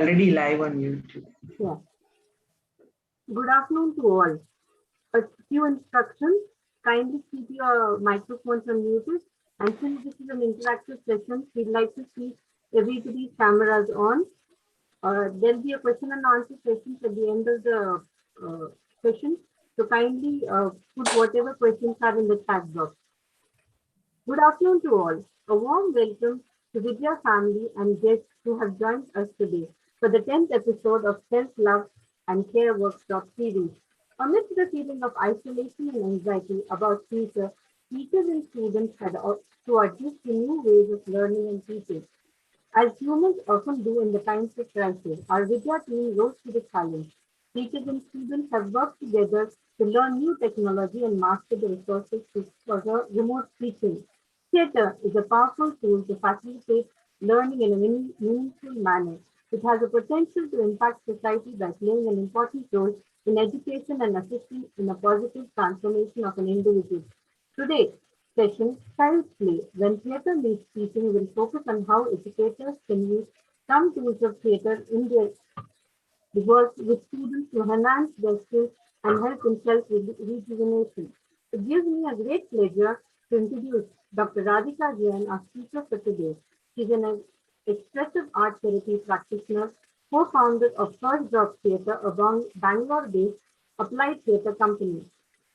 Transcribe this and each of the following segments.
Already live on YouTube. Yeah. Good afternoon to all. A few instructions. Kindly keep your microphones unmuted. And since this is an interactive session, we'd like to see everybody's cameras on. There'll be a question and answer session at the end of the session. So kindly put whatever questions are in the chat box. Good afternoon to all. A warm welcome to Vidya family and guests who have joined us today for the 10th episode of Self-Love and Care Workshop series. Amidst the feeling of isolation and anxiety about future, teachers and students had to adjust to new ways of learning and teaching. As humans often do in the times of crisis, our Vidya team rose to the challenge. Teachers and students have worked together to learn new technology and master the resources for the remote teaching. Theatre is a powerful tool to facilitate learning in a meaningful manner. It has the potential to impact society by playing an important role in education and assisting in a positive transformation of an individual. Today, session Child's Play, when theatre meets teaching, will focus on how educators can use some tools of theatre in their work with students to enhance their skills and help in self-rejuvenation. It gives me a great pleasure to introduce Dr. Radhika Jain, our speaker for today. She's an expressive art therapy practitioner, co-founder of First Drop Theatre, a Bangalore-based applied theatre company.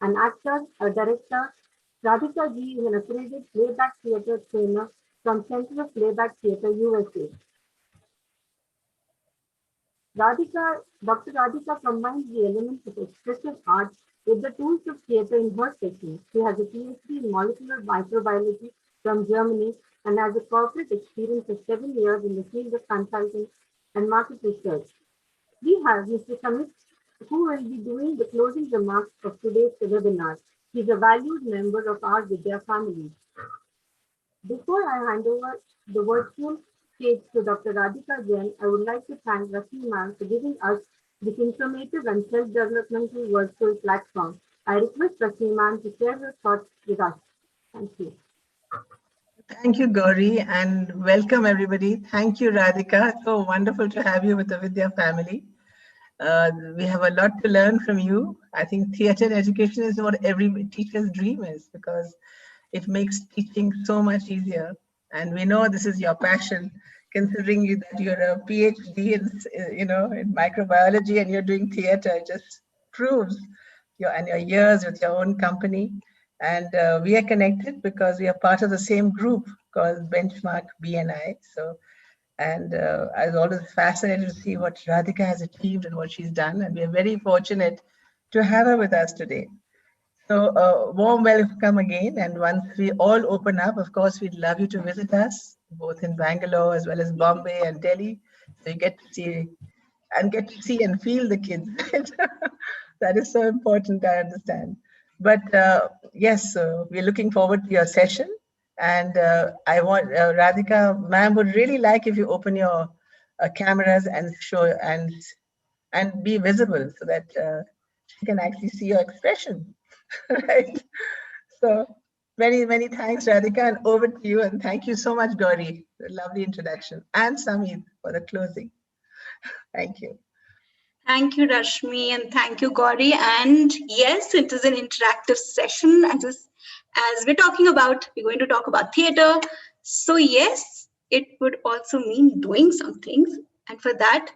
An actor, a director, Radhika Ji is an accredited playback theatre trainer from Center of Playback Theatre, USA. Dr. Radhika combines the elements of expressive art with the tools of theatre in her session. She has a PhD in molecular microbiology from Germany and has a corporate experience of 7 years in the field of consulting and market research. We have Mr. Samit, who will be doing the closing remarks of today's webinar. He is a valued member of our Vidya family. Before I hand over the virtual stage to Dr. Radhika Jain, I would like to thank Rashmi ma'am for giving us this informative and self-developmental virtual platform. I request Rashmi ma'am to share her thoughts with us. Thank you. Thank you, Gauri, and welcome everybody. Thank you, Radhika. So wonderful to have you with the Vidya family. We have a lot to learn from you. I think theatre education is what every teacher's dream is, because it makes teaching so much easier. And we know this is your passion, considering that you're a PhD in microbiology and you're doing theatre. It just proves your years with your own company. And we are connected because we are part of the same group called Benchmark BNI. And I was always fascinated to see what Radhika has achieved and what she's done. And we're very fortunate to have her with us today. So warm welcome again. And once we all open up, of course, we'd love you to visit us, both in Bangalore as well as Bombay and Delhi. So you get to see and feel the kids. That is so important, I understand. But yes, we're looking forward to your session. And I want Radhika, ma'am, would really like if you open your cameras and show and be visible so that she can actually see your expression, right? So many, many thanks, Radhika, and over to you. And thank you so much, Gauri, for the lovely introduction, and Samit for the closing. Thank you. Thank you, Rashmi, and thank you, Gauri. And yes, it is an interactive session. As we're going to talk about theatre. So yes, it would also mean doing some things. And for that,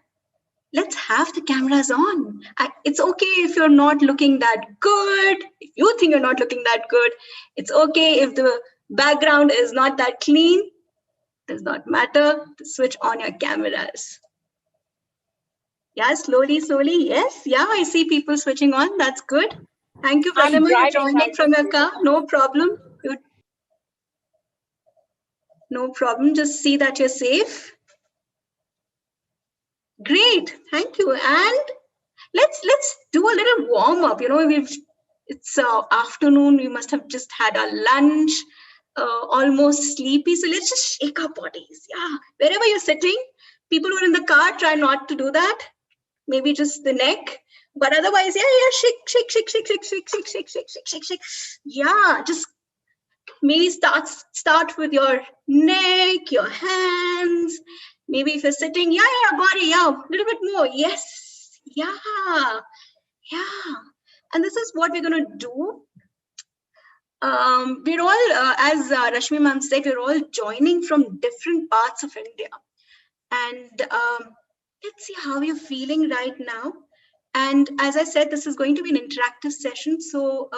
let's have the cameras on. It's okay if you're not looking that good. If you think you're not looking that good, it's okay if the background is not that clean. Does not matter. Switch on your cameras. Yeah, slowly. Yes, yeah, I see people switching on. That's good. Thank you, Pranima. You're joining from your car. No problem. No problem. Just see that you're safe. Great. Thank you. And let's do a little warm up. It's afternoon. We must have just had our lunch. Almost sleepy. So let's just shake our bodies. Yeah. Wherever you're sitting, people who are in the car, try not to do that. Maybe just the neck, but otherwise, yeah, shake. Yeah, just maybe start with your neck, your hands, Maybe if you're sitting, body, a little bit more. Yes. Yeah. And this is what we're going to do. We're all, as Rashmi ma'am said, we're all joining from different parts of India. And let's see how you're feeling right now. And as I said, this is going to be an interactive session. So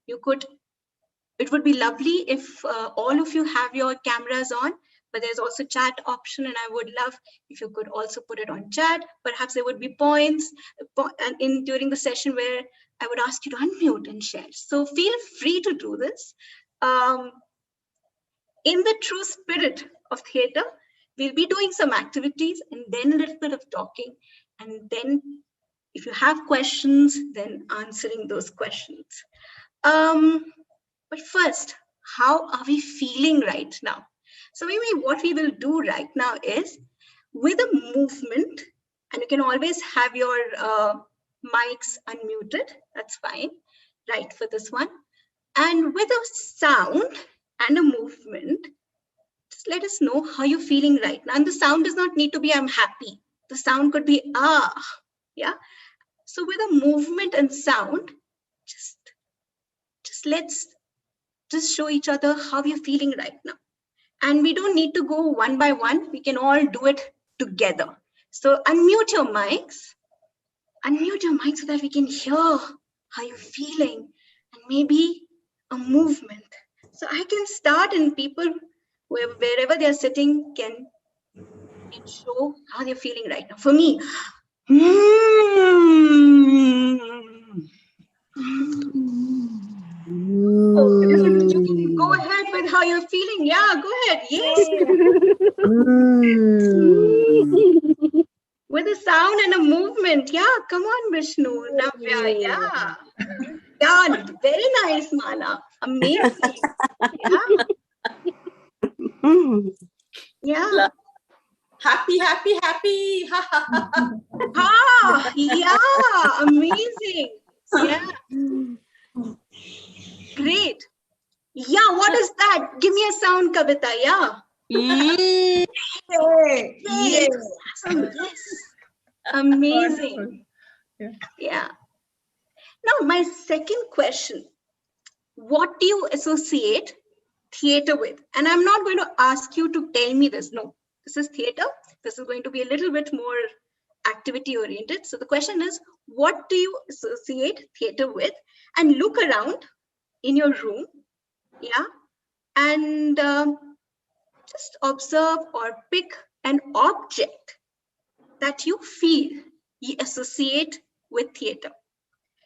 it would be lovely if all of you have your cameras on, but there's also chat option, and I would love if you could also put it on chat. Perhaps there would be points during the session where I would ask you to unmute and share. So feel free to do this. In the true spirit of theatre, we'll be doing some activities and then a little bit of talking. And then if you have questions, then answering those questions. But first, how are we feeling right now? So maybe what we will do right now is with a movement, and you can always have your mics unmuted, that's fine, right, for this one. And with a sound and a movement, just let us know how you're feeling right now. And the sound does not need to be I'm happy. The sound could be yeah. So with a movement and sound, let's just show each other how you're feeling right now. And we don't need to go one by one. We can all do it together. So unmute your mics so that we can hear how you're feeling and maybe a movement. So I can start, and people wherever they're sitting can show how they're feeling right now. For me, you can go ahead with how you're feeling. Yeah, go ahead. Yes. With a sound and a movement. Yeah, come on, Vishnu. Navya, yeah. Yeah, very nice, Mala. Amazing. Yeah. Happy. Yeah, amazing. Yeah. Great. Yeah, what is that? Give me a sound, Kavita. Yeah. Yes. Amazing. Yeah. Now, my second question, what do you associate theatre with? And I'm not going to ask you to tell me this. No, this is theatre. This is going to be a little bit more activity oriented. So the question is, what do you associate theatre with? And look around in your room, yeah, and just observe or pick an object that you feel you associate with theatre.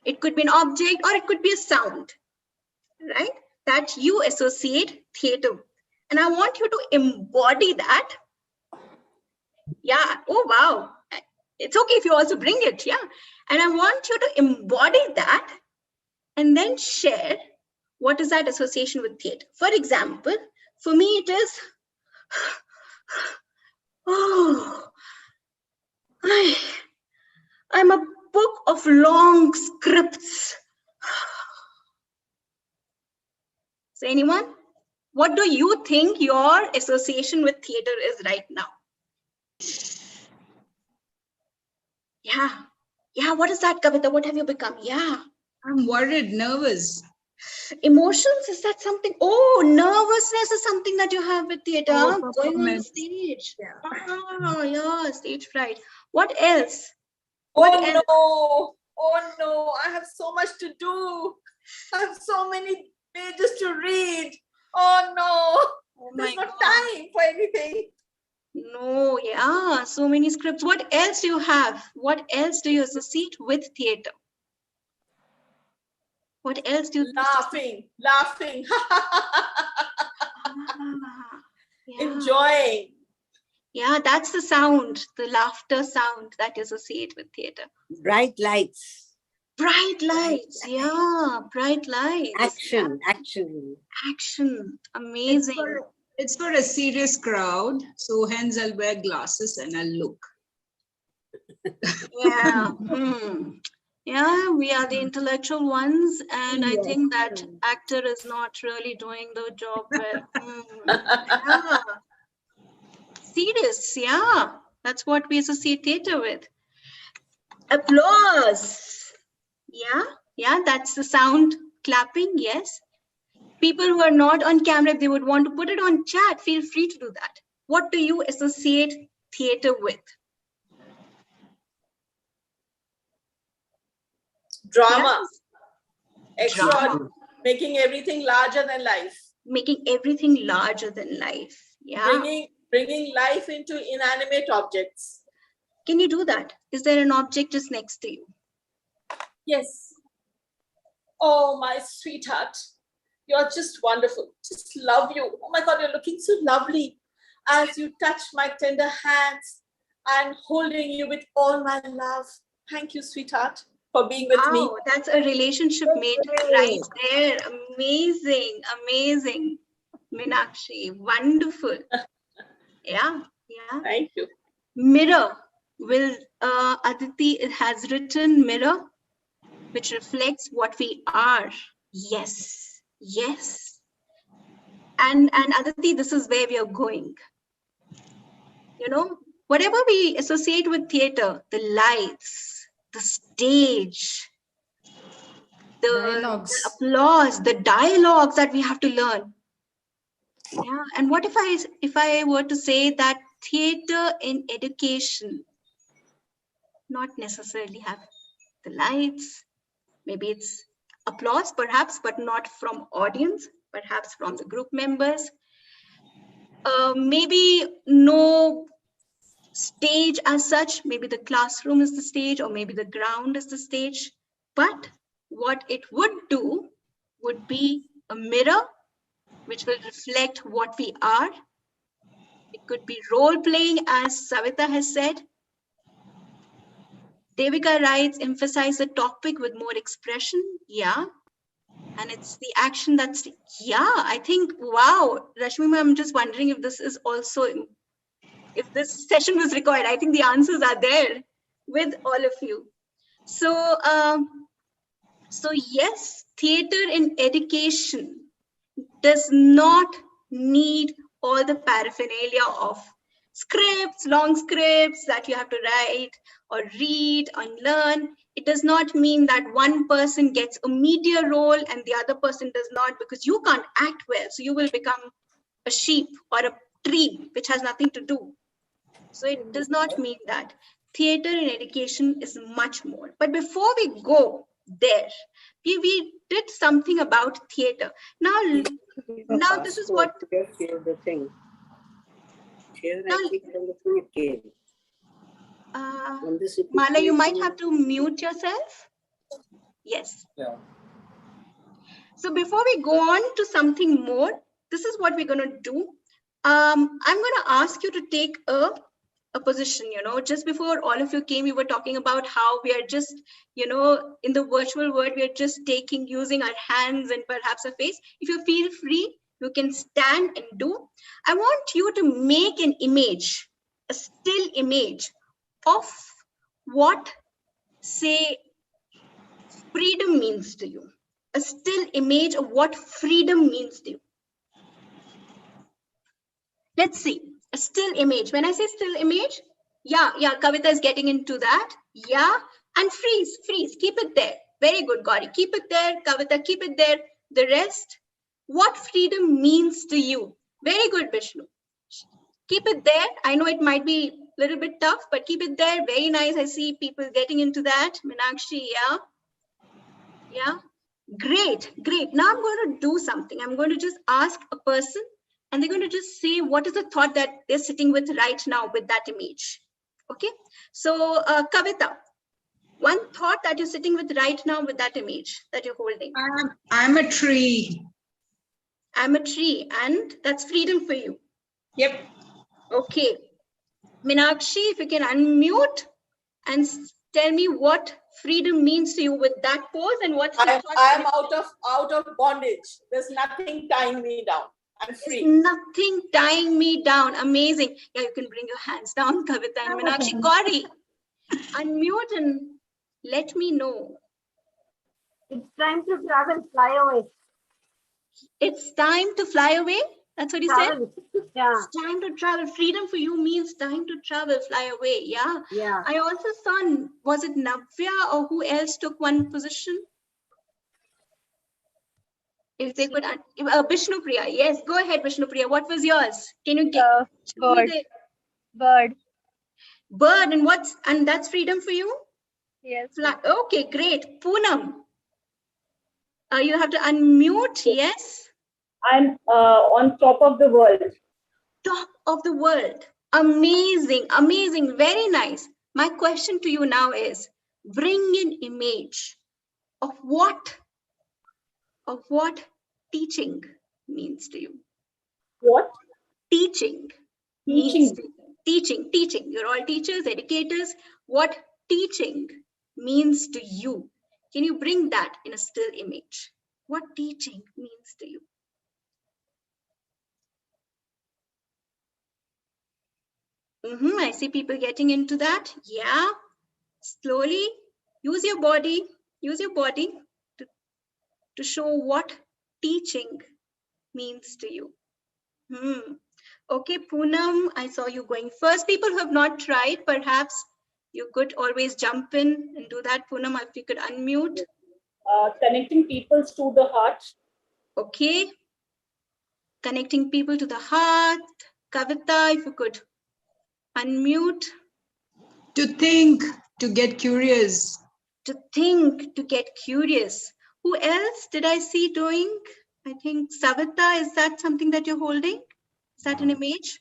It could be an object or it could be a sound, right? That you associate theatre with. And I want you to embody that. Yeah. Oh, wow. It's okay if you also bring it. Yeah. And I want you to embody that and then share what is that association with theatre. For example, for me, it is, I'm a book of long scripts. So anyone, what do you think your association with theatre is right now? Yeah, what is that, Kavita? What have you become? Yeah. I'm worried, nervous. Emotions, is that something? Oh, nervousness is something that you have with theatre. Going on stage. Yeah. Yeah, stage fright. What else? Oh no, I have so much to do. I have so many pages to read. Oh no, there's no time for anything. No, yeah, so many scripts. What else do you have? What else do you associate with theatre? What else do you laughing. Yeah. Enjoying. Yeah, that's the sound, the laughter sound that you associate with theatre. Bright lights. Bright lights, yeah, bright lights. Action. Amazing. It's for a serious crowd, so hence I'll wear glasses and I'll look. Yeah. Yeah, we are the intellectual ones, and I think that actor is not really doing the job well. Yeah. Serious, yeah. That's what we associate theater with. Applause. Yeah, that's the sound clapping, yes. People who are not on camera, if they would want to put it on chat, feel free to do that. What do you associate theater with? Drama. Yes. Extra, Drama. making everything larger than life. Making everything larger than life. Yeah. Bringing life into inanimate objects. Can you do that? Is there an object just next to you? Yes. Oh, my sweetheart. You're just wonderful. Just love you. Oh my God, you're looking so lovely. As you touch my tender hands, I'm holding you with all my love. Thank you, sweetheart, for being with me. Wow, that's a relationship made right there. Amazing, amazing. Meenakshi, wonderful. Yeah. Thank you. Mirror. Will Aditi has written mirror, which reflects what we are. Yes. And Aditi, this is where we are going. You know, whatever we associate with theater, the lights, the stage, the applause, the dialogues that we have to learn. Yeah. And what if I were to say that theater in education not necessarily have the lights, maybe it's applause perhaps, but not from audience, perhaps from the group members. Maybe no stage as such, maybe the classroom is the stage, or maybe the ground is the stage. But what it would do would be a mirror which will reflect what we are. It could be role playing, as Savita has said. Devika writes, emphasize the topic with more expression. Yeah. And it's the action that's, yeah, I think, wow, Rashmi, I'm just wondering if this is also, if this session was recorded. I think the answers are there with all of you. So yes, theater in education does not need all the paraphernalia of scripts, long scripts that you have to write or read and learn. It does not mean that one person gets a media role and the other person does not, because you can't act well. So you will become a sheep or a tree, which has nothing to do. So it does not mean that. Theater in education is much more. But before we go there, we did something about theater. Now this is what. Share the thing. Share, I think, on the food game. Mala, you might have to mute yourself. Yes. Yeah. So before we go on to something more, this is what we're going to do. I'm going to ask you to take a position. Just before all of you came, we were talking about how we are just, in the virtual world, we are just using our hands and perhaps a face. If you feel free, you can stand and do. I want you to make an image, a still image of what, say, freedom means to you. A still image of what freedom means to you. Let's see, a still image. When I say still image, yeah, Kavita is getting into that. Yeah, and freeze, keep it there. Very good, Gauri, keep it there. Kavita, keep it there. The rest, what freedom means to you. Very good, Vishnu. Keep it there. I know it might be a little bit tough, but keep it there. Very nice. I see people getting into that. Meenakshi, yeah. Great. Now I'm going to do something. I'm going to just ask a person and they're going to just say what is the thought that they're sitting with right now with that image. Okay. So Kavita, one thought that you're sitting with right now with that image that you're holding. I'm a tree. I'm a tree, and that's freedom for you. Yep. Okay. Meenakshi, if you can unmute and tell me what freedom means to you with that pose and what's the thought. I'm out of bondage. There's nothing tying me down. I'm free. There's nothing tying me down. Amazing. Yeah, you can bring your hands down, Kavita and Meenakshi. Gauri, unmute and let me know. It's time to grab and fly away. It's time to fly away? That's what you said? Travel. Yeah. It's time to travel. Freedom for you means time to travel, fly away. Yeah. Yeah. I also saw, was it Navya or who else took one position? If they could, Vishnupriya. Yes, go ahead, Vishnupriya. What was yours? Can you get Bird. the Bird. bird and that's freedom for you? Yes. Fly. Okay, great. Poonam. You have to unmute. Yes. I'm on top of the world. Top of the world. Amazing, amazing, very nice. My question to you now is, bring an image of what teaching means to you. What? Teaching means to you. Teaching. You're all teachers, educators. What teaching means to you. Can you bring that in a still image? What teaching means to you? I see people getting into that. Yeah. Slowly use your body to show what teaching means to you. Okay, Poonam, I saw you going first. People who have not tried, perhaps you could always jump in and do that. Poonam, if you could unmute. Connecting people to the heart. Okay. Connecting people to the heart. Kavita, if you could unmute. To think, to get curious. To think, to get curious. Who else did I see doing? I think Savita, is that something that you're holding? Is that an image?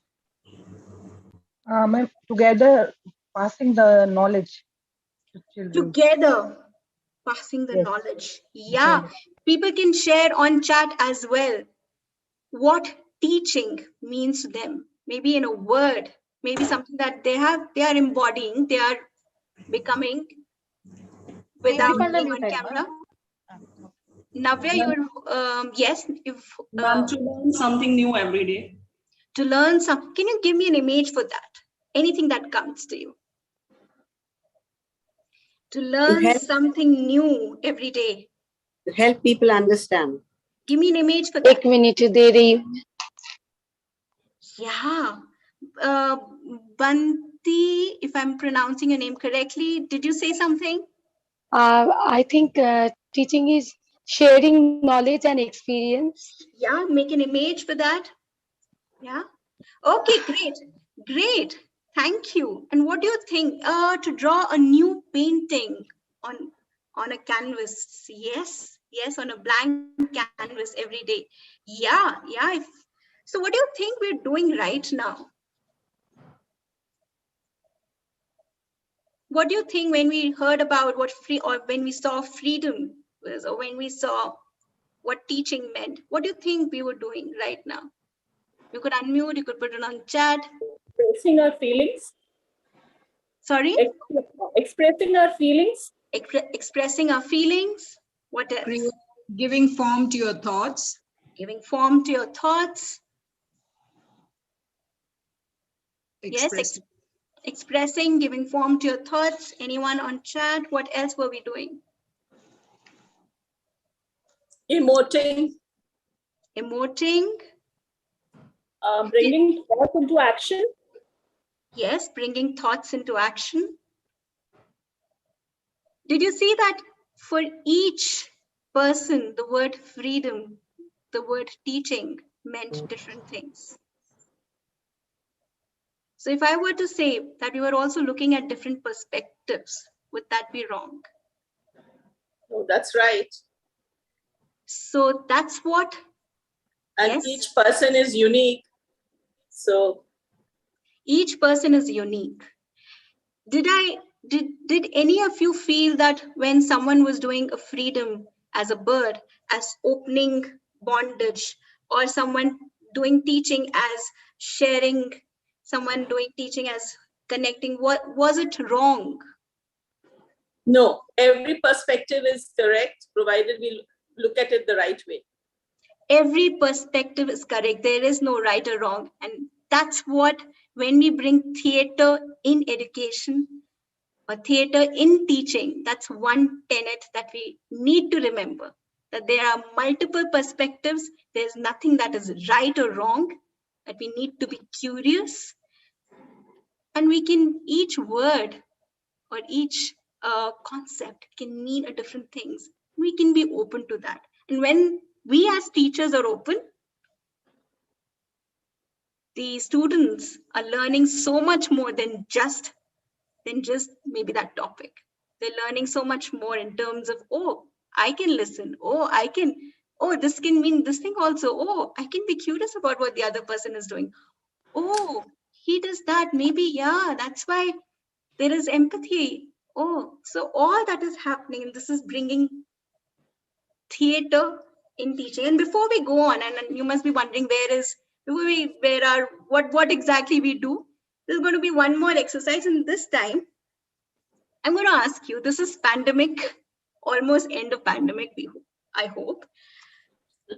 Together passing the knowledge to children. Together passing the Yes. knowledge. Yeah, people can share on chat as well what teaching means to them. Maybe in a word, maybe something that they are embodying, they are becoming without being on camera. Navya, you're yes. If to learn something new every day. To learn some, can you give me an image for that? Anything that comes to you. To learn something new every day. To help people understand. Give me an image for that. एक minute दे रही हूँ. Yeah. Banti, if I'm pronouncing your name correctly, did you say something? I think teaching is sharing knowledge and experience. Yeah, make an image for that. Yeah. Okay, great. Thank you. And what do you think? To draw a new painting on a canvas. Yes, on a blank canvas every day. Yeah. So what do you think we're doing right now? What do you think when we heard about what when we saw freedom was, or when we saw what teaching meant? What do you think we were doing right now? You could unmute, you could put it on chat. Expressing our feelings. Sorry? Expressing our feelings. Expressing our feelings. What else? Giving form to your thoughts. Giving form to your thoughts. Yes, expressing, giving form to your thoughts. Anyone on chat? What else were we doing? Emoting. Bringing thoughts into action. Yes, bringing thoughts into action. Did you see that for each person, the word freedom, the word teaching meant different things? So if I were to say that we were also looking at different perspectives, would that be wrong? Oh, that's right. So that's what. And yes. Each person is unique. So each person is unique. Did any of you feel that when someone was doing a freedom as a bird, as opening bondage, or someone doing teaching as sharing, someone doing teaching as connecting, was it wrong? No, every perspective is correct, provided we look at it the right way. Every perspective is correct. There is no right or wrong. And that's what, when we bring theater in education or theater in teaching, that's one tenet that we need to remember. that there are multiple perspectives. There's nothing that is right or wrong, that we need to be curious. And we can, each word or each concept can mean a different things. We can be open to that. And when we as teachers are open, the students are learning so much more than just maybe that topic. They're learning so much more in terms of, oh, I can listen. Oh, this can mean this thing also. Oh, I can be curious about what the other person is doing. Oh, he does that. Maybe, yeah, that's why there is empathy. Oh, so all that is happening, and this is bringing theater in teaching. And before we go on, and you must be wondering what exactly we do. There's going to be one more exercise, and this time I'm going to ask you, this is pandemic, almost end of pandemic, I hope.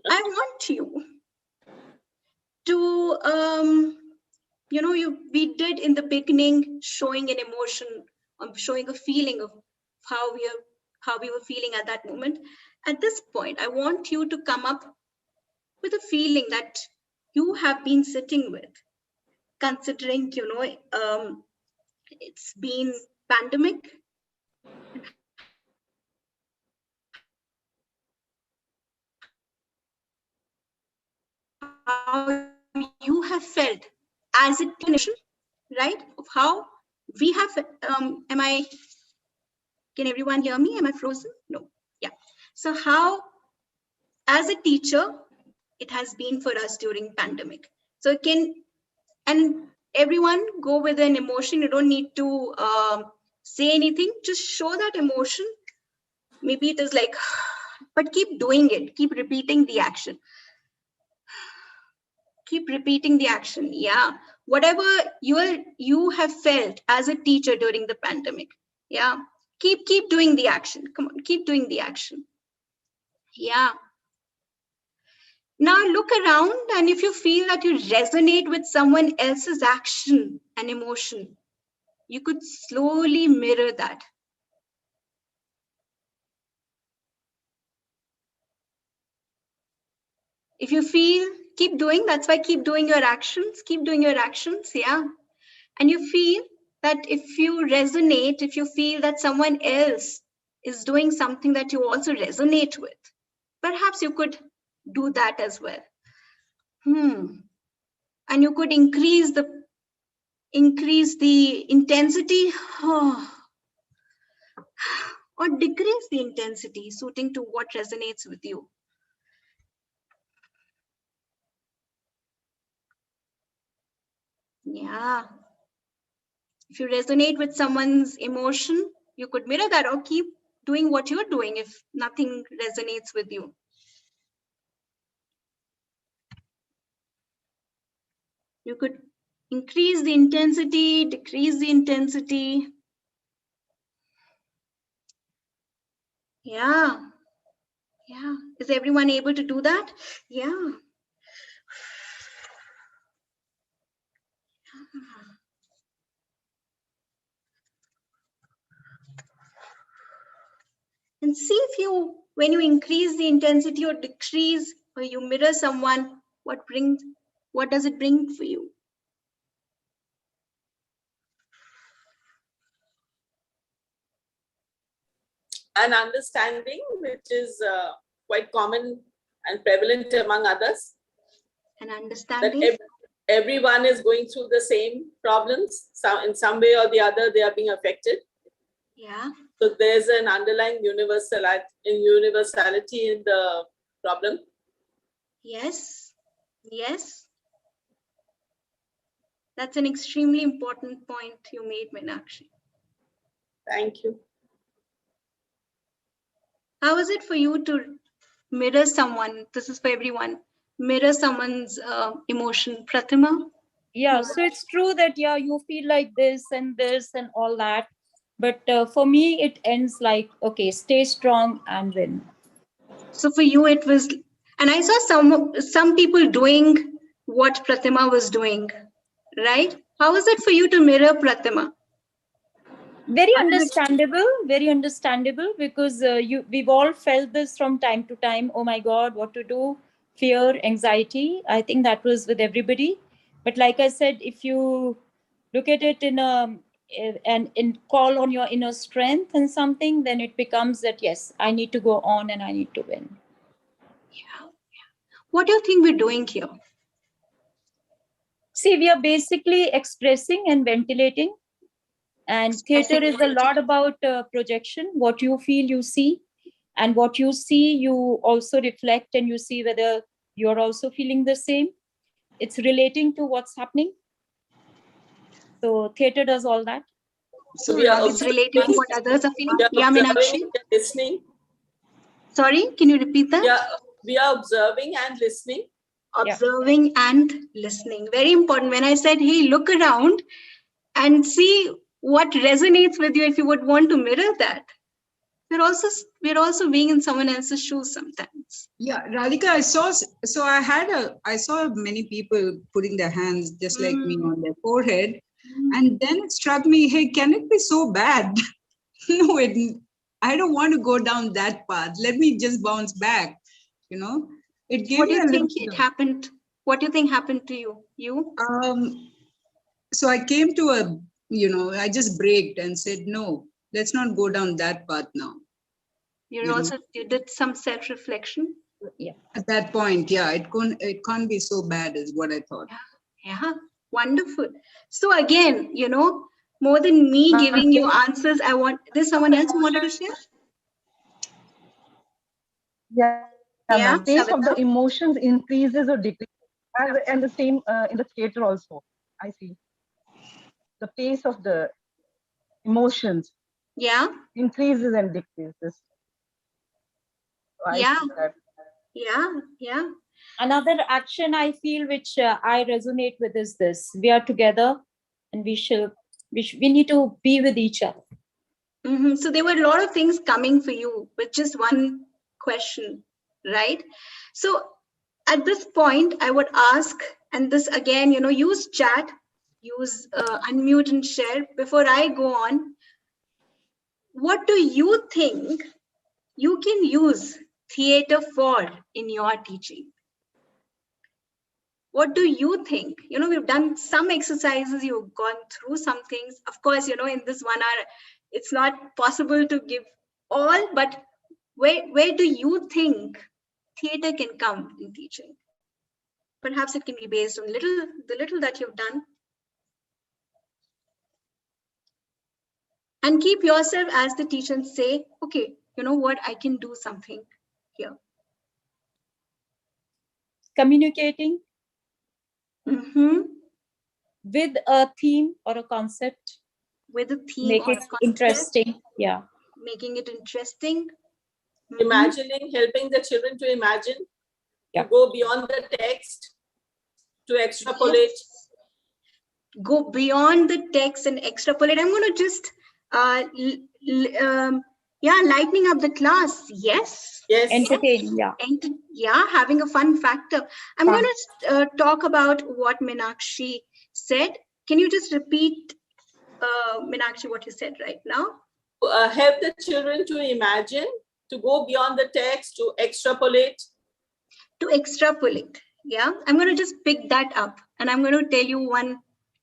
I want you to, we did in the beginning showing an emotion, showing a feeling of how we were feeling at that moment. At this point, I want you to come up with a feeling that you have been sitting with, considering, it's been pandemic. How you have felt as a clinician, right? Of how we have, can everyone hear me? Am I frozen? No. Yeah. So how, as a teacher, it has been for us during pandemic. So and everyone go with an emotion. You don't need to say anything. Just show that emotion. Maybe it is like, but keep doing it. Keep repeating the action. Keep repeating the action. Yeah. Whatever you have felt as a teacher during the pandemic. Yeah. Keep doing the action. Come on, keep doing the action. Yeah. Now look around, and if you feel that you resonate with someone else's action and emotion, you could slowly mirror that. If you feel, keep doing, that's why keep doing your actions, yeah. And you feel that if you resonate, if you feel that someone else is doing something that you also resonate with, perhaps you could do that as well. And you could increase the intensity or decrease the intensity, suiting to what resonates with you. Yeah. If you resonate with someone's emotion, you could mirror that or keep doing what you're doing if nothing resonates with you. You could increase the intensity, decrease the intensity. Yeah. Yeah. Is everyone able to do that? Yeah. And see if when you increase the intensity or decrease, or you mirror someone, what does it bring for you? An understanding, which is quite common and prevalent among others. An understanding. That everyone is going through the same problems. In some way or the other, they are being affected. Yeah. So there's an underlying universality in the problem. Yes. Yes. That's an extremely important point you made, Meenakshi. Thank you. How is it for you to mirror someone? This is for everyone. Mirror someone's emotion. Pratima? Yeah, so it's true that, yeah, you feel like this and all that. But for me, it ends like, okay, stay strong and win. So for you, it was, and I saw some people doing what Pratima was doing, right? How is it for you to mirror Pratima? Very understandable, because we've all felt this from time to time. Oh my God, what to do? Fear, anxiety. I think that was with everybody. But like I said, if you look at it and call on your inner strength and something, then it becomes that, yes, I need to go on and I need to win. Yeah. What do you think we're doing here? See, we are basically expressing and ventilating. And theater is a lot about projection. What you feel, you see. And what you see, you also reflect and you see whether you're also feeling the same. It's relating to what's happening. So theater does all that. So we are it's relating to what others are feeling. Yeah, Meenakshi. Listening. Sorry, can you repeat that? Yeah, we are observing and listening. Observing and listening. Very important. When I said, hey, look around and see what resonates with you if you would want to mirror that. We're also being in someone else's shoes sometimes. Yeah, Radhika, I saw many people putting their hands just like me on their forehead. And then it struck me, hey, can it be so bad? No, I don't want to go down that path. Let me just bounce back. It gave What do me you think happened? What do you think happened to you? So I came to I just braked and said, no, let's not go down that path now. You did some self-reflection. Yeah. At that point, yeah, it can't be so bad is what I thought. Yeah, wonderful. So again, more than me giving you answers, there's someone else who wanted to share? Yeah, pace of the emotions increases or decreases. And the same in the theater also, I see. The pace of the emotions increases and decreases. So Yeah. Another action I feel which I resonate with is this: we are together and we need to be with each other. So there were a lot of things coming for you with just one question, right? So at this point, I would ask, and this again, use chat, use unmute and share. Before I go on, what do you think you can use theater for in your teaching? What do you think? We've done some exercises, you've gone through some things. Of course, in this 1 hour, it's not possible to give all, but where do you think theater can come in teaching? Perhaps it can be based on the little that you've done. And keep yourself as the teacher and say, okay, you know what, I can do something here. Communicating with a theme or a concept. With a theme. Make it interesting. Yeah. Making it interesting. Imagining, helping the children to imagine, to go beyond the text, to extrapolate. Yes. Go beyond the text and extrapolate. I'm going to just, lightening up the class. Yes. Entertaining. Yeah. Having a fun factor. I'm going to talk about what Meenakshi said. Can you just repeat, Meenakshi, what you said right now? Help the children to imagine, to go beyond the text, to extrapolate. Yeah. I'm going to just pick that up and I'm going to tell you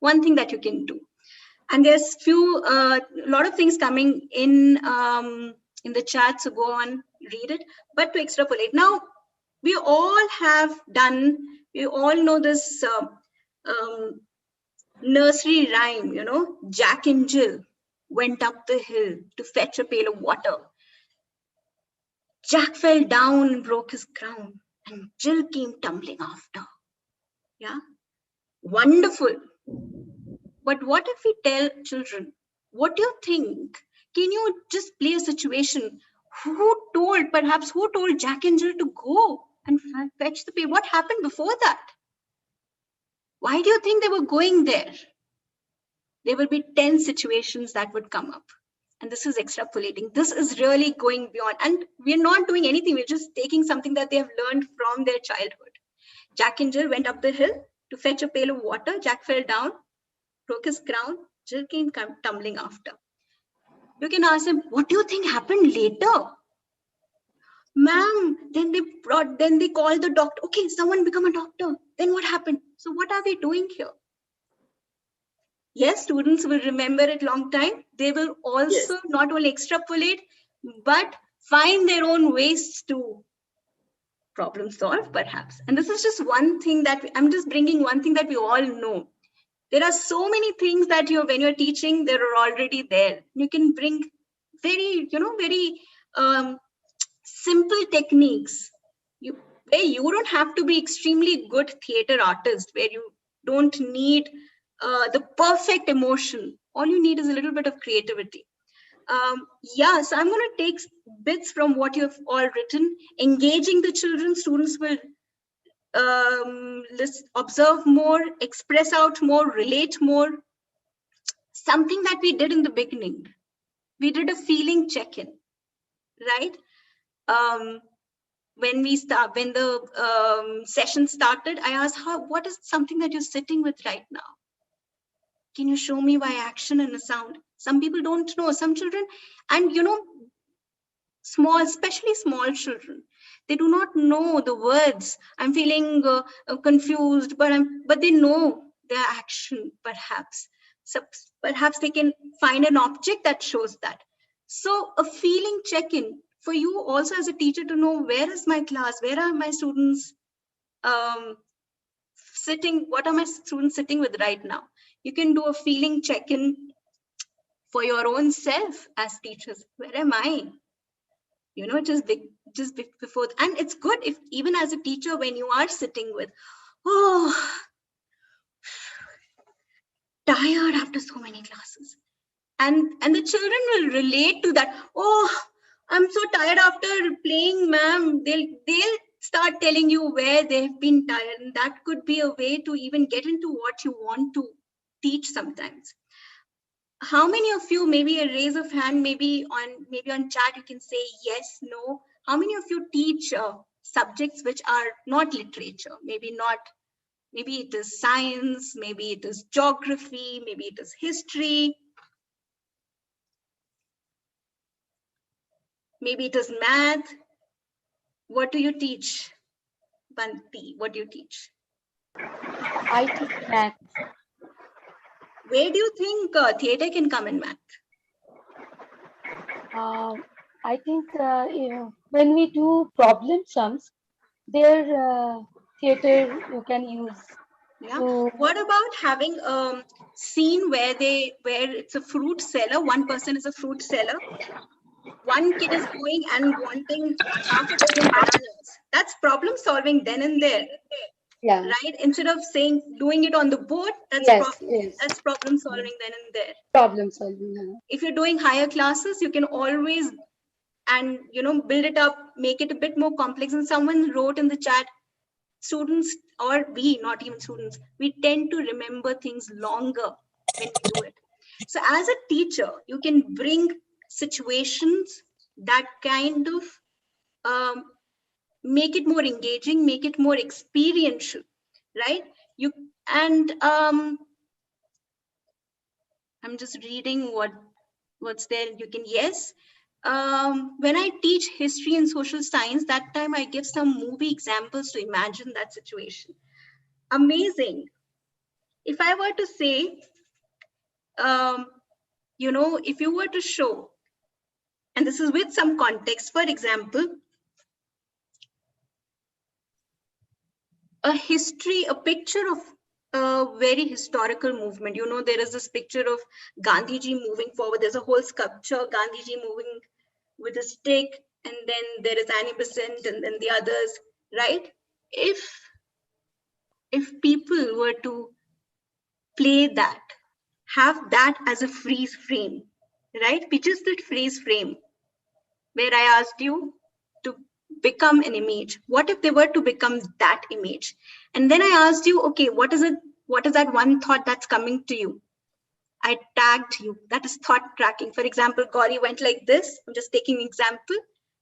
one thing that you can do. And there's a lot of things coming in the chat, so go on, read it. But to extrapolate, now we all know this nursery rhyme, Jack and Jill went up the hill to fetch a pail of water. Jack fell down and broke his crown, and Jill came tumbling after. Yeah, wonderful. But what if we tell children, what do you think? Can you just play a situation? Who told Jack and Jill to go and fetch the pail? What happened before that? Why do you think they were going there? There will be 10 situations that would come up. And this is extrapolating. This is really going beyond. And we're not doing anything. We're just taking something that they have learned from their childhood. Jack and Jill went up the hill to fetch a pail of water. Jack fell down, broke his crown. Jill came tumbling after. You can ask them, what do you think happened later? Ma'am, then they called the doctor. Okay, someone become a doctor. Then what happened? So what are we doing here? Yes, students will remember it long time. They will also not only extrapolate, but find their own ways to problem solve, perhaps. And this is just one thing that I'm just bringing one thing that we all know. There are so many things that when you're teaching, they are already there. You can bring very simple techniques. Where you don't have to be extremely good theater artist, where you don't need the perfect emotion. All you need is a little bit of creativity. So I'm going to take bits from what you have all written. Engaging the children, students will observe more, express out more, relate more. Something that we did in the beginning, we did a feeling check-in, right? When the session started, I asked, what is something that you're sitting with right now? Can you show me by action and a sound? Some people don't know, some children, and especially small children, they do not know the words. I'm feeling confused, but they know their action, perhaps. So perhaps they can find an object that shows that. So a feeling check-in for you also as a teacher to know, where is my class? Where are my students sitting? What are my students sitting with right now? You can do a feeling check-in for your own self as teachers. Where am I? Just before. And it's good if even as a teacher, when you are sitting with, tired after so many classes. And the children will relate to that. I'm so tired after playing, ma'am. They'll start telling you where they've been tired. And that could be a way to even get into what you want to teach sometimes. How many of you, maybe a raise of hand, maybe on chat, you can say yes, no. How many of you teach subjects which are not literature? Maybe it is science, maybe it is geography, maybe it is history. Maybe it is math. What do you teach? Banti, what do you teach? I teach math. Where do you think theater can come in math? I think when we do problem sums, their theater you can use. Yeah. What about having a scene where it's a fruit seller? One person is a fruit seller. One kid is going and wanting half a dozen bananas. That's problem solving then and there. Yeah. Right? Instead of doing it on the board, that's problem solving then and there. Problem solving. Yeah. If you're doing higher classes, you can always build it up, make it a bit more complex. And someone wrote in the chat, students, or we, not even students, we tend to remember things longer when we do it. So as a teacher, you can bring situations that kind of make it more engaging, make it more experiential, right? I'm just reading what's there. You can, when I teach history and social science, that time I give some movie examples to imagine that situation. Amazing. If I were to say, if you were to show, and this is with some context, for example, a picture of a very historical movement. There is this picture of Gandhiji moving forward. There's a whole sculpture, Gandhiji moving with a stick, and then there is Annie Besant and then the others, right? If people were to play that, have that as a freeze frame, right? We just did freeze frame, where I asked you to become an image. What if they were to become that image? And then I asked you, okay, what is that one thought that's coming to you? I tagged you. That is thought tracking. For example, Gauri went like this. I'm just taking an example.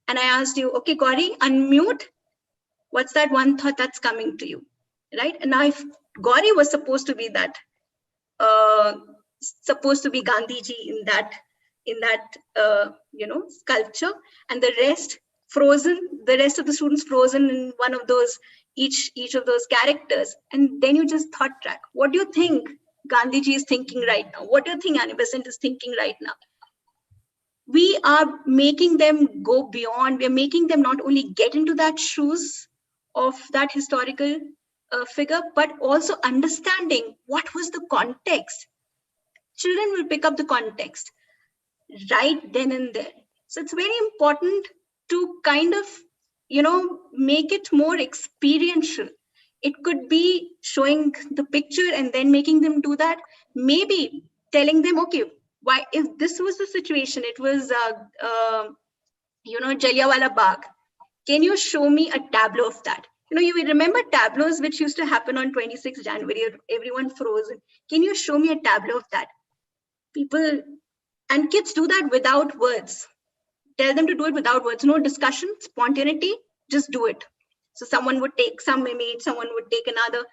And I asked you, okay, Gauri, unmute. What's that one thought that's coming to you? Right? And now if Gauri was supposed to be that, supposed to be Gandhiji in that in that sculpture, and the rest frozen, the rest of the students frozen in one of those, each of those characters. And then you just thought track, what do you think Gandhiji is thinking right now? What do you think Annie Besant is thinking right now? We are making them go beyond. We are making them not only get into that shoes of that historical figure, but also understanding what was the context. Children will pick up the context right then and there. So it's very important to kind of, make it more experiential. It could be showing the picture and then making them do that. Maybe telling them, okay, why, if this was the situation, it was, Jallianwala Bagh. Can you show me a tableau of that? You will remember tableaus which used to happen on 26th January, everyone frozen. Can you show me a tableau of that? People and kids do that without words. Tell them to do it without words. No discussion, spontaneity, just do it. So someone would take some image, someone would take another,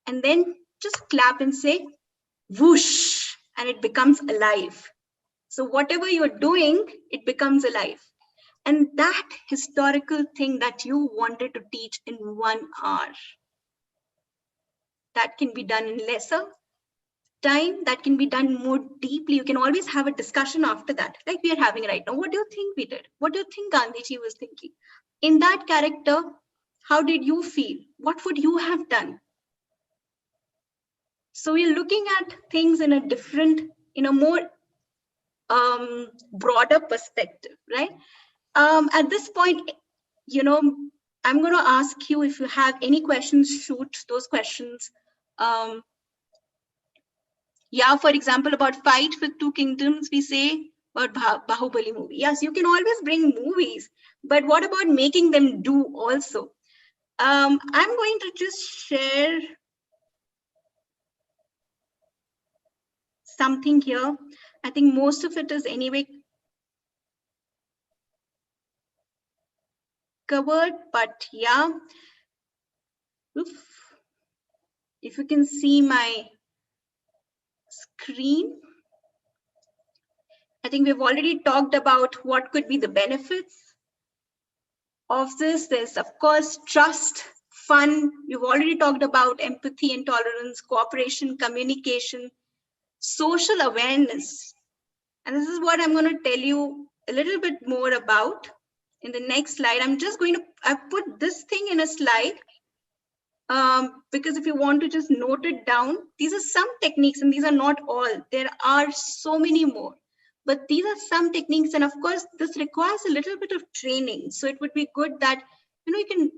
and then just clap and say, whoosh, and it becomes alive. So whatever you're doing, it becomes alive. And that historical thing that you wanted to teach in 1 hour, that can be done in lesser time, that can be done more deeply. You can always have a discussion after that, like we are having right now. What do you think we did? What do you think Gandhiji was thinking? In that character, how did you feel? What would you have done? So we're looking at things in a more broader perspective, right? At this point, I'm going to ask you, if you have any questions, shoot those questions. For example, about Fight with Two Kingdoms, we say about Bahubali movie. Yes, you can always bring movies, but what about making them do also? I'm going to just share something here. I think most of it is anyway covered, but yeah. If you can see my screen, I think we've already talked about what could be the benefits of this. There's, of course, trust, fun. We've already talked about empathy and tolerance, cooperation, communication, social awareness. And this is what I'm going to tell you a little bit more about in the next slide. I've put this thing in a slide because if you want to just note it down, these are some techniques and these are not all. There are so many more, but these are some techniques. And of course, this requires a little bit of training. So it would be good that, you can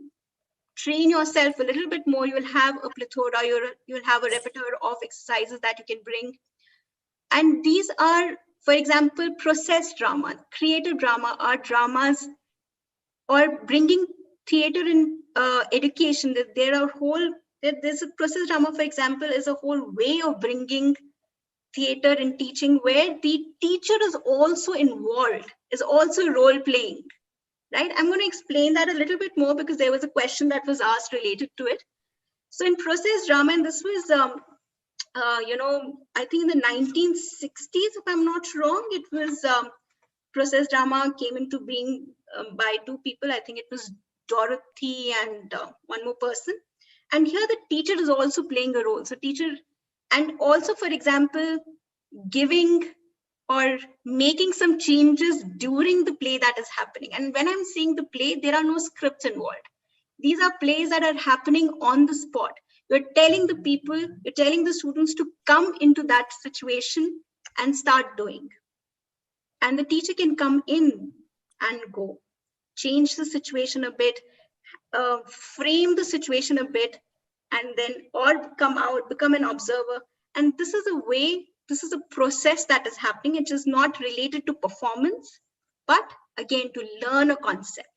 train yourself a little bit more. You'll have a plethora, you'll have a repertoire of exercises that you can bring. And these are, for example, process drama, creative drama, art dramas, or bringing theater in education. There's a process drama, for example, is a whole way of bringing theater and teaching where the teacher is also involved, is also role playing, right? I'm going to explain that a little bit more because there was a question that was asked related to it. So in process drama, and this was, I think in the 1960s, if I'm not wrong, it was process drama came into being by two people. I think it was Dorothy and one more person. And here the teacher is also playing a role. So teacher, and also, for example, giving or making some changes during the play that is happening. And when I'm saying the play, there are no scripts involved. These are plays that are happening on the spot. You're telling the people, you're telling the students to come into that situation and start doing. And the teacher can come in and go, change the situation a bit, frame the situation a bit, and then, or come out, become an observer. And this is a way, this is a process that is happening. It is not related to performance, but again, to learn a concept.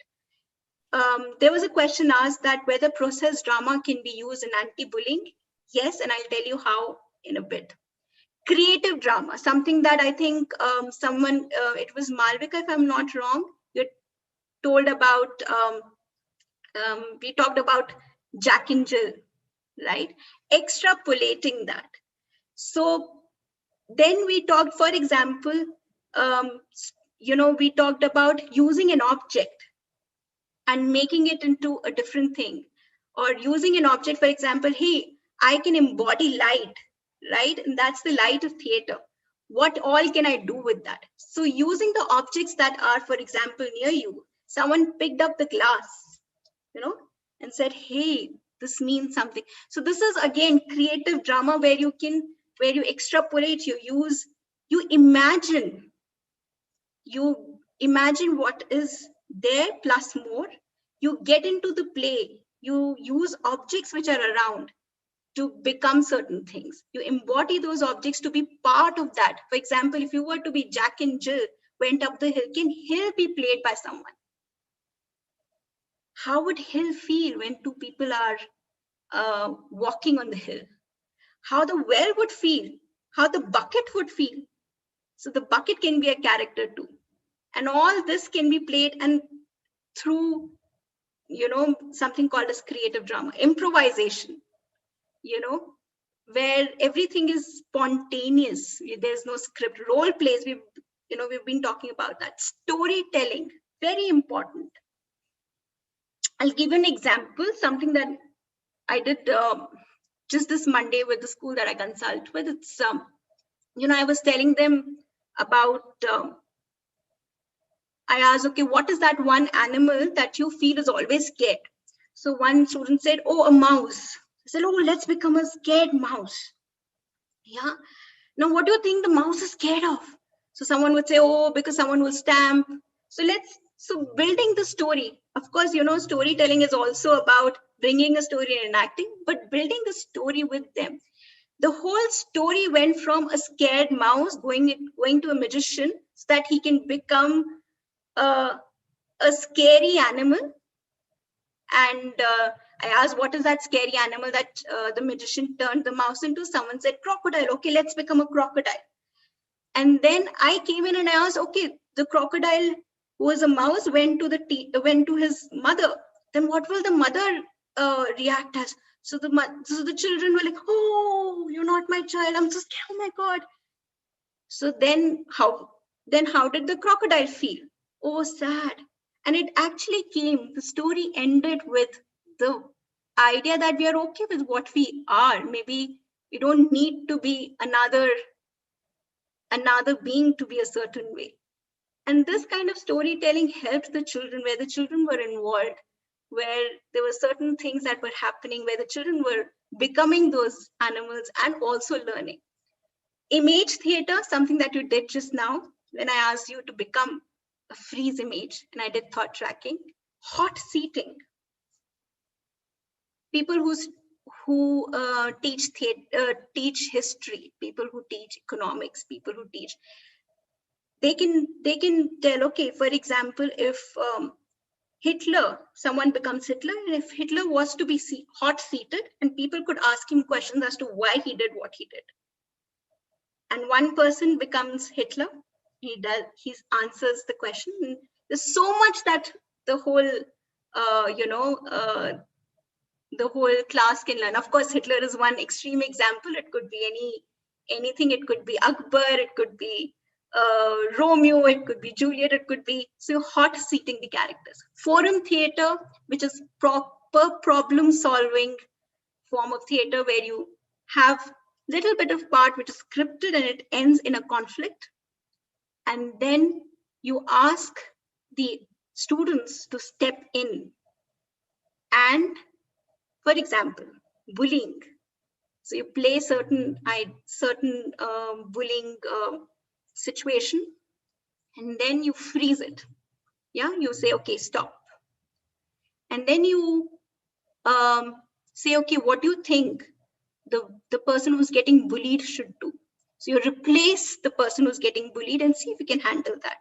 There was a question asked that whether process drama can be used in anti-bullying. Yes, and I'll tell you how in a bit. Creative drama, something that I think it was Malvika, if I'm not wrong, you told about, we talked about Jack and Jill, right? Extrapolating that. So then we talked, for example, we talked about using an object and making it into a different thing, or using an object, for example, hey, I can embody light, right? And that's the light of theater. What all can I do with that? So using the objects that are, for example, near you, someone picked up the glass, and said, hey, this means something. So this is again creative drama where you extrapolate, you imagine what is there plus more. You get into the play, you use objects which are around to become certain things. You embody those objects to be part of that. For example, if you were to be Jack and Jill went up the hill, can Hill be played by someone? How would Hill feel when two people are walking on the hill? How the well would feel, how the bucket would feel. So the bucket can be a character too. And all this can be played and through, something called as creative drama, improvisation, where everything is spontaneous. There's no script. Role plays, we've been talking about that. Storytelling, very important. I'll give an example, something that I did just this Monday with the school that I consult with. It's, I was telling them about, I asked, okay, what is that one animal that you feel is always scared? So one student said, oh, a mouse. I said, oh, let's become a scared mouse. Yeah. Now, what do you think the mouse is scared of? So someone would say, oh, because someone will stamp. So building the story, of course, storytelling is also about bringing a story and enacting, but building the story with them. The whole story went from a scared mouse going to a magician so that he can become a scary animal. And I asked, what is that scary animal that the magician turned the mouse into? Someone said, crocodile. Okay, let's become a crocodile. And then I came in and I asked, okay, the crocodile who was a mouse went to his mother. Then what will the mother react as? So the children were like, oh, you're not my child. I'm so scared. Oh my God. So then how did the crocodile feel? Oh, sad. And it actually the story ended with the idea that we are okay with what we are. Maybe we don't need to be another being to be a certain way. And this kind of storytelling helped the children, where the children were involved, where there were certain things that were happening, where the children were becoming those animals and also learning. Image theater, something that you did just now, when I asked you to become a freeze image, and I did thought tracking. Hot seating. People who teach history, people who teach economics, people who teach, they can tell, okay, for example, if someone becomes Hitler, and if Hitler was to be hot seated, and people could ask him questions as to why he did what he did. And one person becomes Hitler, he answers the question. And there's so much that the whole the whole class can learn. Of course, Hitler is one extreme example. It could be anything. It could be Akbar, it could be Romeo, it could be Juliet, it could be, so hot seating the characters. Forum theater, which is proper problem solving form of theater, where you have little bit of part which is scripted and it ends in a conflict. And then you ask the students to step in. And for example, bullying. So you play certain bullying situation, and then you freeze it. Yeah, you say, okay, stop. And then you say, okay, what do you think the person who's getting bullied should do? So you replace the person who's getting bullied and see if you can handle that.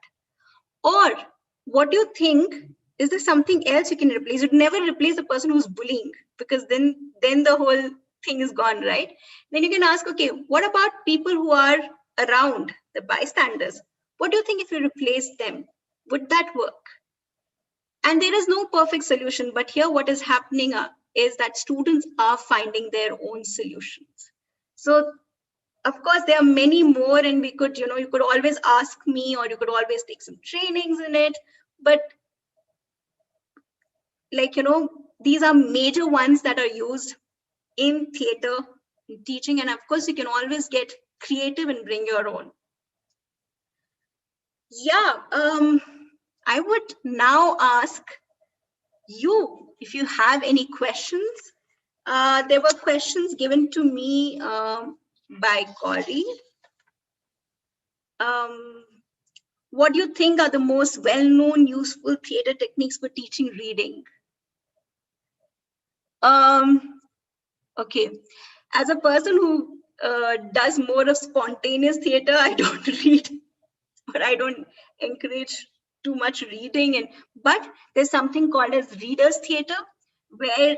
Or what do you think? Is there something else you can replace? You'd never replace the person who's bullying, because then the whole thing is gone, right? Then you can ask, okay, what about people who are around, the bystanders? What do you think if you replace them? Would that work? And there is no perfect solution, but here what is happening is that students are finding their own solutions. So Of course, there are many more, and we could, you could always ask me, or you could always take some trainings in it. But like, these are major ones that are used in theater, in teaching. And of course, you can always get creative and bring your own. Yeah, I would now ask you if you have any questions. There were questions given to me by Gauri. What do you think are the most well-known useful theater techniques for teaching reading? Okay, as a person who does more of spontaneous theater, I don't read, or I don't encourage too much reading. But there's something called as readers theater, where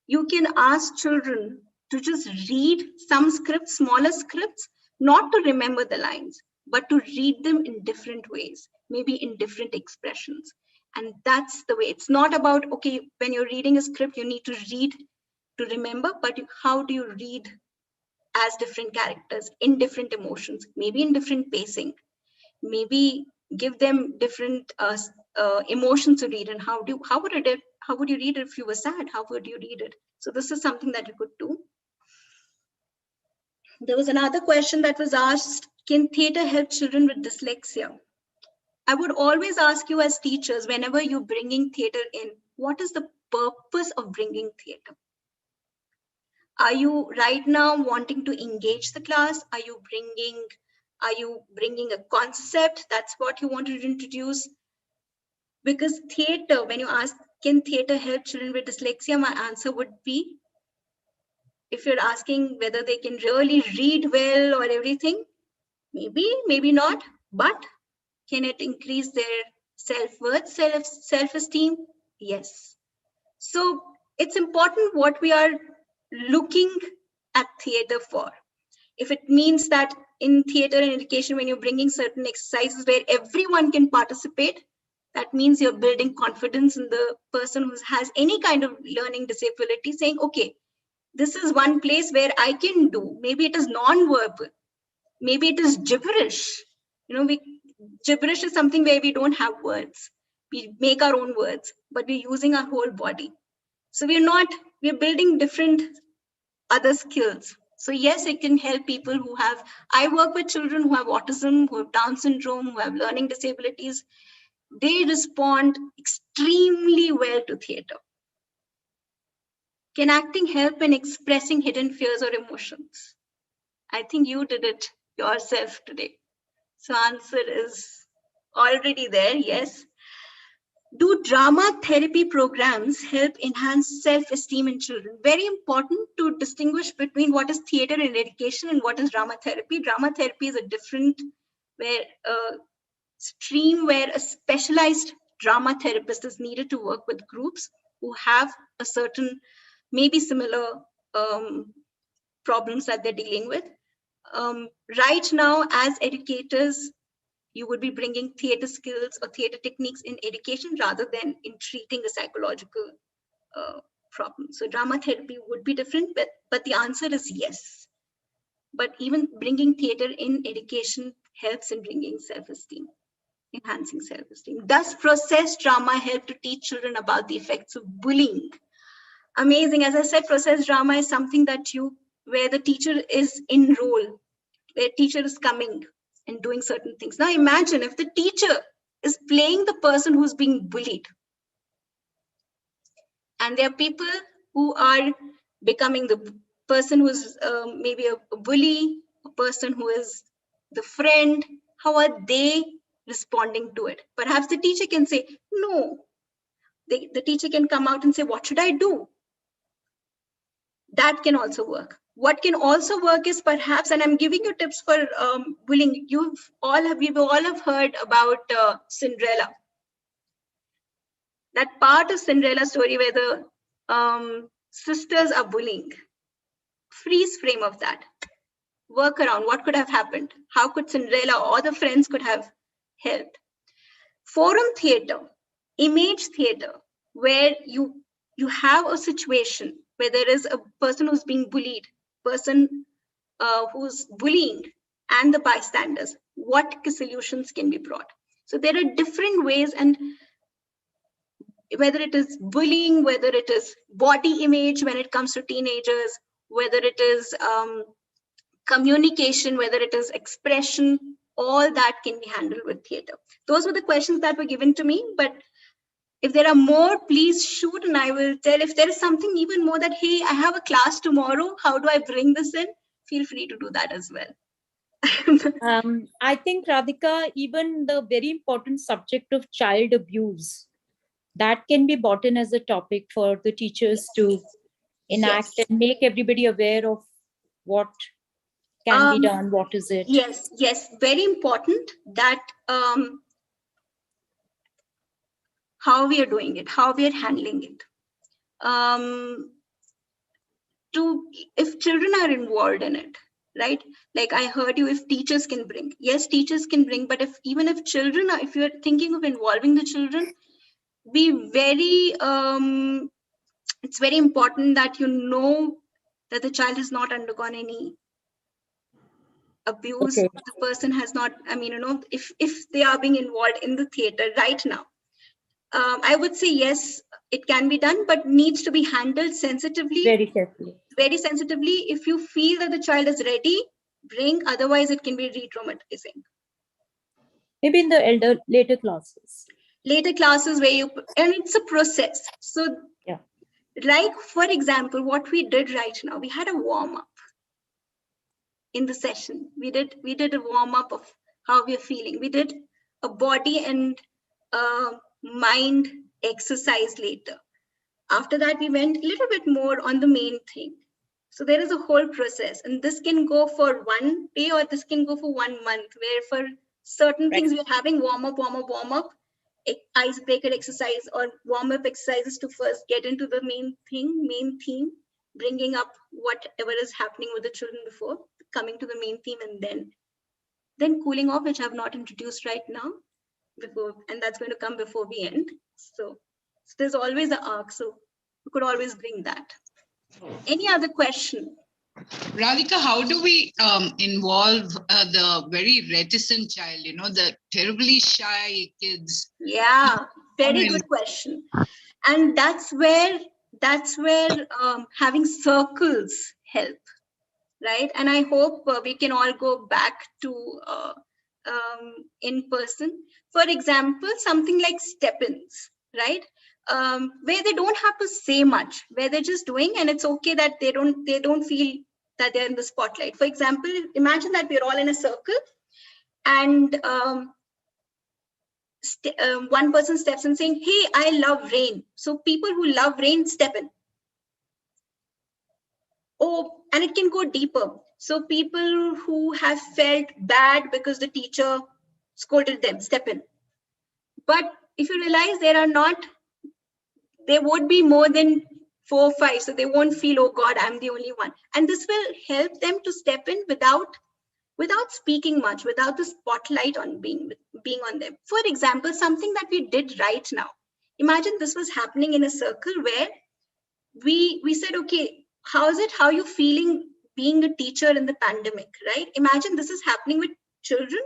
you can ask children to just read some scripts, smaller scripts, not to remember the lines, but to read them in different ways, maybe in different expressions. And that's the way. It's not about, okay, when you're reading a script, you need to read to remember, but how do you read as different characters in different emotions, maybe in different pacing, maybe give them different emotions to read. And how would you read it if you were sad? How would you read it? So this is something that you could do. There was another question that was asked, can theater help children with dyslexia? I would always ask you as teachers, whenever you're bringing theater in, what is the purpose of bringing theater? Are you right now wanting to engage the class? Are you bringing a concept? That's what you wanted to introduce. Because theater, when you ask, can theater help children with dyslexia? My answer would be, if you're asking whether they can really read well or everything, maybe, maybe not, but can it increase their self-worth, self-esteem? Yes. So it's important what we are looking at theater for. If it means that in theater and education, when you're bringing certain exercises where everyone can participate, that means you're building confidence in the person who has any kind of learning disability, saying, okay, this is one place where I can do. Maybe it is non-verbal. Maybe it is gibberish. Gibberish is something where we don't have words. We make our own words, but we're using our whole body. So we're building different other skills. So yes, it can help people who I work with children who have autism, who have Down syndrome, who have learning disabilities. They respond extremely well to theater. Can acting help in expressing hidden fears or emotions? I think you did it yourself today. So answer is already there, yes. Do drama therapy programs help enhance self-esteem in children? Very important to distinguish between what is theater and education and what is drama therapy. Drama therapy is a different stream where a specialized drama therapist is needed to work with groups who have a certain, maybe similar problems that they're dealing with. Right now, as educators, you would be bringing theater skills or theater techniques in education rather than in treating a psychological problem. So drama therapy would be different, but the answer is yes. But even bringing theater in education helps in bringing self-esteem, enhancing self-esteem. Does process drama help to teach children about the effects of bullying? Amazing. As I said, process drama is something that where the teacher is in role, where teacher is coming and doing certain things. Now imagine if the teacher is playing the person who's being bullied. And there are people who are becoming the person who's maybe a bully, a person who is the friend. How are they responding to it? Perhaps the teacher can say, no. The teacher can come out and say, what should I do? That can also work. What can also work is perhaps, and I'm giving you tips for bullying. We've all have heard about Cinderella. That part of Cinderella story where the sisters are bullying. Freeze frame of that. Work around what could have happened. How could Cinderella or the friends could have helped? Forum theater, image theater, where you have a situation where there is a person who's being bullied, person who's bullying and the bystanders, what solutions can be brought? So there are different ways, and whether it is bullying, whether it is body image when it comes to teenagers, whether it is communication, whether it is expression, all that can be handled with theater. Those were the questions that were given to me, but if there are more, please shoot and I will tell. If there is something even more that, hey, I have a class tomorrow, how do I bring this in? Feel free to do that as well. I think, Radhika, even the very important subject of child abuse, that can be brought in as a topic for the teachers to enact and make everybody aware of what can be done, what is it. Yes, very important that how we are doing it, how we are handling it. If children are involved in it, right? Like I heard you, if teachers can bring, yes, teachers can bring, but even if children are, if you're thinking of involving the children, be very, it's very important that you know that the child has not undergone any abuse. Okay. The person has not, I mean, if they are being involved in the theater right now, I would say yes, it can be done, but needs to be handled sensitively. Very carefully. Very sensitively. If you feel that the child is ready, bring, otherwise it can be re-traumatizing. Maybe in the later classes. Later classes and it's a process. So yeah, like for example, what we did right now, we had a warm-up in the session. We did a warm-up of how we are feeling. We did a body and mind exercise later. After that, we went a little bit more on the main thing. So there is a whole process, and this can go for 1 day or this can go for 1 month, where for certain things we're having warm up, icebreaker exercise or warm-up exercises to first get into the main theme, bringing up whatever is happening with the children before coming to the main theme, and then cooling off, which I've not introduced right now, and that's going to come before we end. So there's always an arc, so you could always bring that. Any other question? Radhika, how do we involve the very reticent child, the terribly shy kids? Yeah, very good question. And that's where having circles help, right? And I hope we can all go back to in person. For example, something like step-ins, right? Where they don't have to say much, where they're just doing, and it's okay that they don't feel that they're in the spotlight. For example, imagine that we're all in a circle, and one person steps in saying, "Hey, I love rain." So people who love rain step in. Oh, and it can go deeper. So people who have felt bad because the teacher scolded them step in. But if you realize there would be more than 4 or 5, so they won't feel, oh God, I'm the only one. And this will help them to step in without speaking much, without the spotlight on being on them. For example, something that we did right now. Imagine this was happening in a circle where we said, okay, how are you feeling being a teacher in the pandemic, right? Imagine this is happening with children.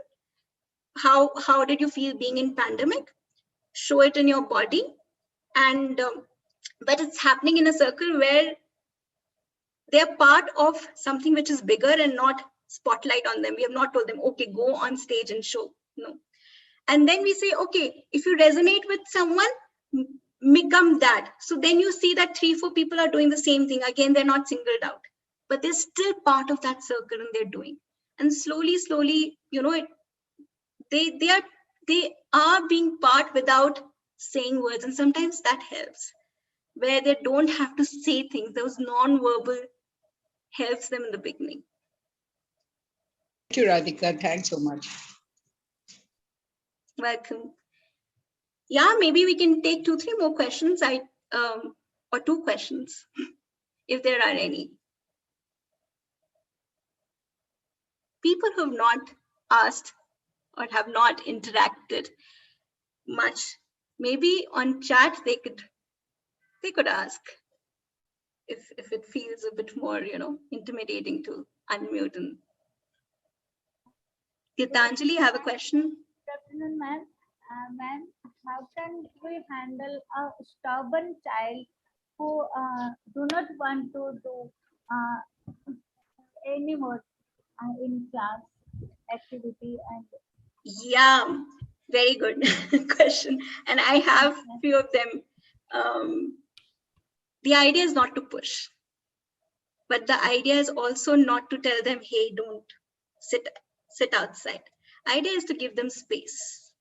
How did you feel being in pandemic? Show it in your body. And but it's happening in a circle where they're part of something which is bigger and not spotlight on them. We have not told them, okay, go on stage and show. No. And then we say, okay, if you resonate with someone, become that. So then you see that 3-4 people are doing the same thing. Again, they're not singled out, but they're still part of that circle and they're doing. And slowly, they are being part without saying words. And sometimes that helps, where they don't have to say things. Those non-verbal helps them in the beginning. Thank you, Radhika. Thanks so much. Welcome. Yeah, maybe we can take 2-3 more questions. Or 2 questions, if there are any. People who have not asked or have not interacted much, maybe on chat they could ask if it feels a bit more, intimidating to unmute. Gitanjali, you have a question? Good afternoon, ma'am. Ma'am, how can we handle a stubborn child who do not want to do anymore in class activity and Yeah, very good question. And I have few of them. The idea is not to push, but the idea is also not to tell them, hey, don't sit outside. Idea is to give them space.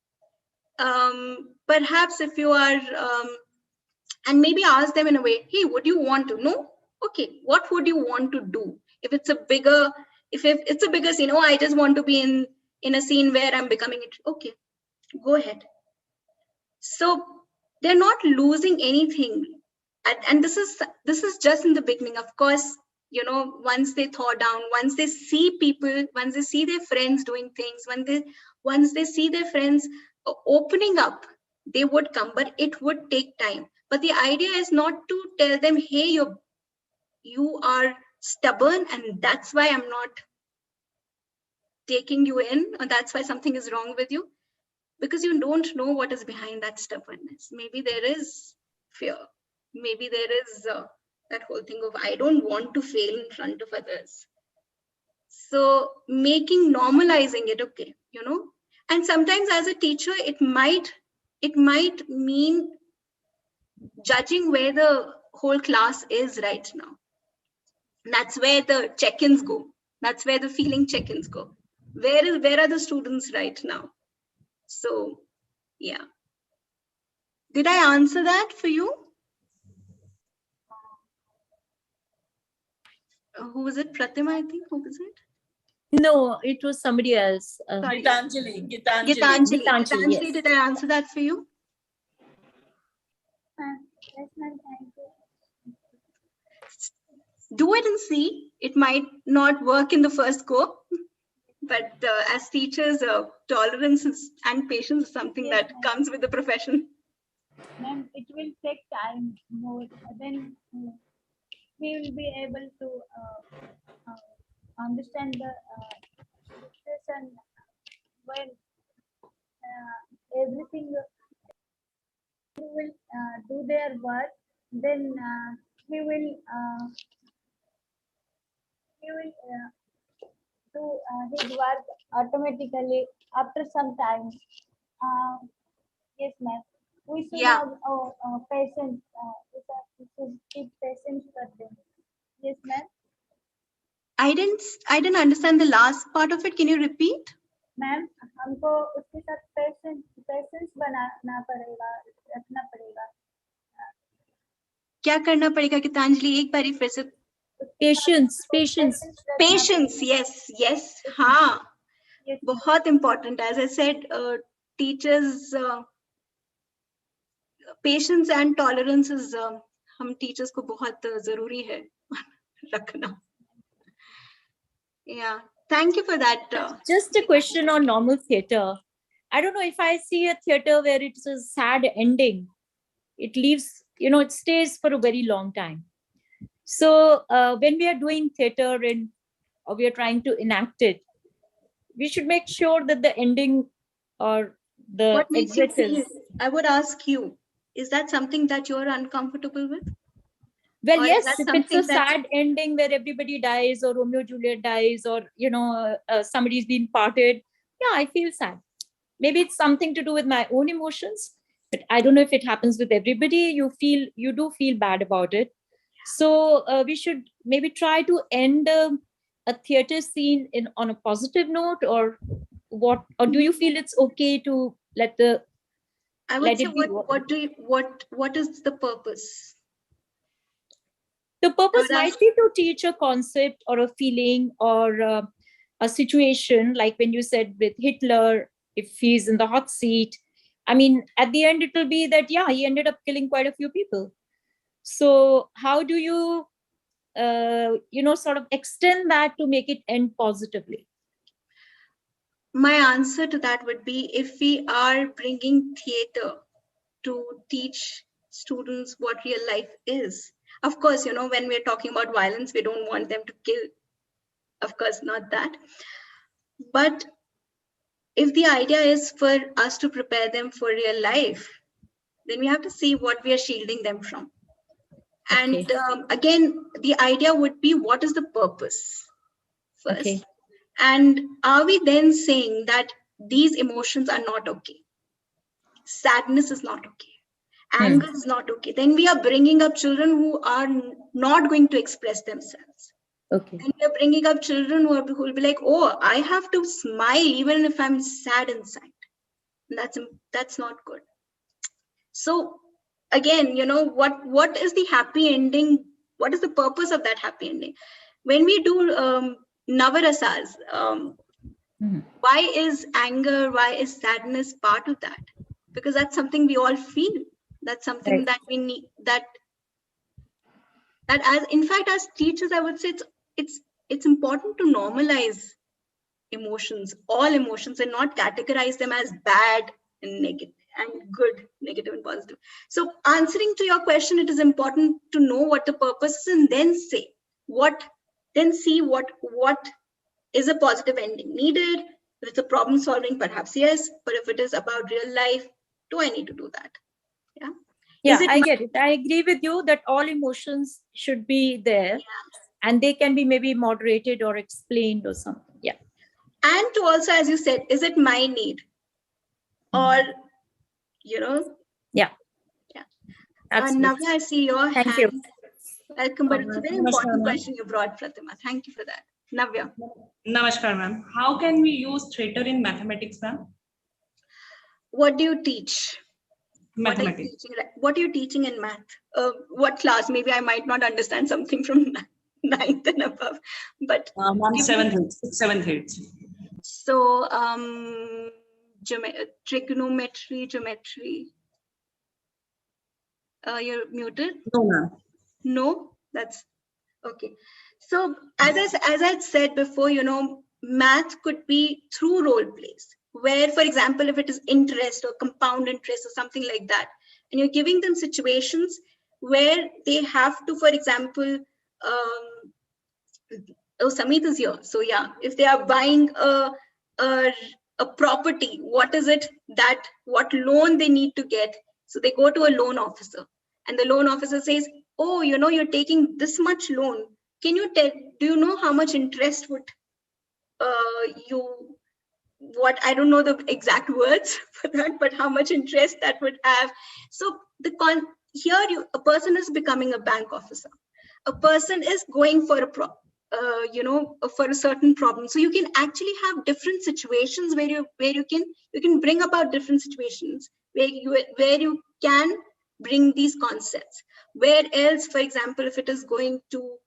Perhaps if you are, and maybe ask them in a way, hey, what do you want to know? Okay, what would you want to do? If it's a bigger, if it's a bigger scene, oh, I just want to be in a scene where I'm becoming it. Okay, go ahead. So they're not losing anything. And this is just in the beginning. Of course, you know, once they thaw down, once they see people, once they see their friends doing things, once they see their friends opening up, they would come, but it would take time. But the idea is not to tell them, hey, you are stubborn and that's why I'm not taking you in, or that's why something is wrong with you, because you don't know what is behind that stubbornness. Maybe there is fear. Maybe there is that whole thing of, I don't want to fail in front of others. So normalizing it, okay, you know, and sometimes as a teacher, it might mean judging where the whole class is right now. That's where the check-ins go. That's where the feeling check-ins go. Where are the students right now? So, yeah. Did I answer that for you? Who was it? Pratima, I think. Who was it? No, it was somebody else. Gitanjali. Gitanjali, did I answer that for you? yes, ma'am, thank you. Do it and see. It might not work in the first go, but as teachers, tolerance and patience is something that comes with the profession. Ma'am, it will take time more. Then we will be able to understand the situation when everything will do their work. Then we will do his work automatically after some time. Yes, ma'am. We should have patience. We should keep patience for them. Yes, ma'am. I didn't understand the last part of it. Can you repeat? Ma'am हमको उसके साथ patience बनाना पड़ेगा, रखना पड़ेगा. क्या करना पड़ेगा गीतांजलि, एक बारी फिर से. Patience, yes, हाँ, बहुत important. As I said, teachers, patience and tolerance is हम teachers को बहुत जरूरी है रखना. Yeah, thank you for that. Just a question on normal theater. I don't know, if I see a theater where it's a sad ending, it leaves, you know, it stays for a very long time. So when we are doing theater and we are trying to enact it, we should make sure that the ending or the what makes you exit feel, I would ask you, is that something that you're uncomfortable with? Well, or yes, if it's a sad ending where everybody dies or Romeo Juliet dies or, you know, somebody's been parted, yeah, I feel sad. Maybe it's something to do with my own emotions, but I don't know if it happens with everybody. You do feel bad about it. So we should maybe try to end a theater scene on a positive note, or what? Or do you feel it's okay to let the? I would say, what is the purpose? The purpose might be to teach a concept or a feeling or a situation, like when you said with Hitler, if he's in the hot seat. I mean, at the end, it will be that, yeah, he ended up killing quite a few people. So how do you, you know, sort of extend that to make it end positively? My answer to that would be, if we are bringing theater to teach students what real life is. Of course, you know, when we're talking about violence, we don't want them to kill. Of course, not that. But if the idea is for us to prepare them for real life, then we have to see what we are shielding them from. And again, the idea would be, what is the purpose first? Okay. And are we then saying that these emotions are not okay? Sadness is not okay. Anger is not okay. Then we are bringing up children who are not going to express themselves. Okay. And we are bringing up children who will be like, oh, I have to smile even if I'm sad inside. That's not good. So again, what is the happy ending? What is the purpose of that happy ending? When we do Navarasas, why is anger, why is sadness part of that? Because that's something we all feel. That's something that we need, that as, in fact, as teachers, I would say it's important to normalize emotions, all emotions, and not categorize them as bad and negative and good, negative and positive. So answering to your question, it is important to know what the purpose is and then see what is a positive ending needed. If it's a problem solving, perhaps yes, but if it is about real life, do I need to do that? Yeah, I get it. I agree with you that all emotions should be there, and they can be maybe moderated or explained or something. Yeah. And to also, as you said, is it my need? Or, Yeah. Navya, I see your hand. You. Welcome, but it's a very important question you brought, Pratima. Thank you for that. Navya. Namaskar, ma'am. How can we use theater in mathematics, ma'am? What do you teach? Mathematics. What are you teaching in math? What class? Maybe I might not understand something from 9th and above, but ma'am, 7th, 8th. So trigonometry, geometry. You're muted? No, ma'am. No, that's okay. So as I said before, math could be through role plays, where, for example, if it is interest or compound interest or something like that, and you're giving them situations where they have to, for example, Samit is here. So yeah, if they are buying a property, what loan they need to get? So they go to a loan officer, and the loan officer says, oh, you're taking this much loan. Can you do you know how much interest would I don't know the exact words for that, but how much interest that would have. So a person is becoming a bank officer. A person is going for for a certain problem. So you can actually have different situations where you can bring about different situations where you can bring these concepts. Where else, for example, if it is going to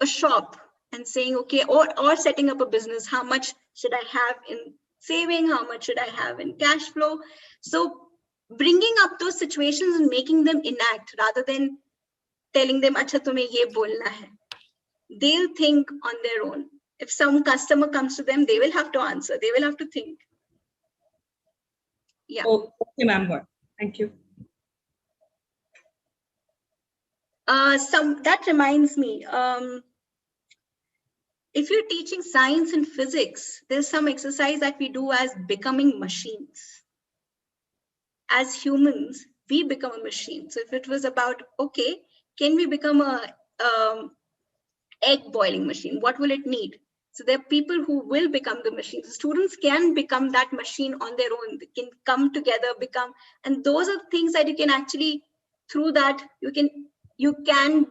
a shop and saying, okay, or setting up a business, how much should I have in saving? How much should I have in cash flow? So bringing up those situations and making them enact rather than telling them, acha tumhe ye bolna hai. They'll think on their own. If some customer comes to them, they will have to answer. They will have to think. Yeah. Oh, okay, ma'am. Thank you. That reminds me. If you're teaching science and physics, there's some exercise that we do as becoming machines. As humans, we become a machine. So if it was about, okay, can we become a egg boiling machine? What will it need? So there are people who will become the machines. Students can become that machine on their own. They can come together, and those are things that you can actually, through that, you can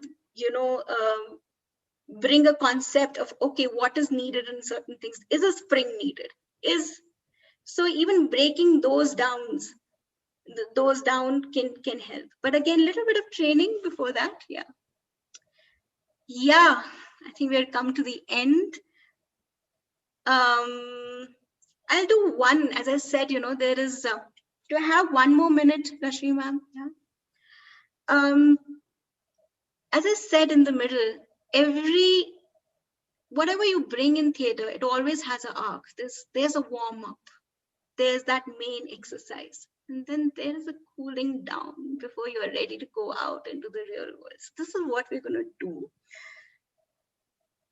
bring a concept of, okay, what is needed in certain things? Is a spring needed? So even breaking those down can help. But again, a little bit of training before that. Yeah, I think we've come to the end. I'll do one. As I said, there is, do I have one more minute, Rashmi ma'am? Yeah. As I said in the middle, whatever you bring in theater, it always has an arc. There's a warm up. There's that main exercise. And then there is a cooling down before you are ready to go out into the real world. So this is what we're going to do.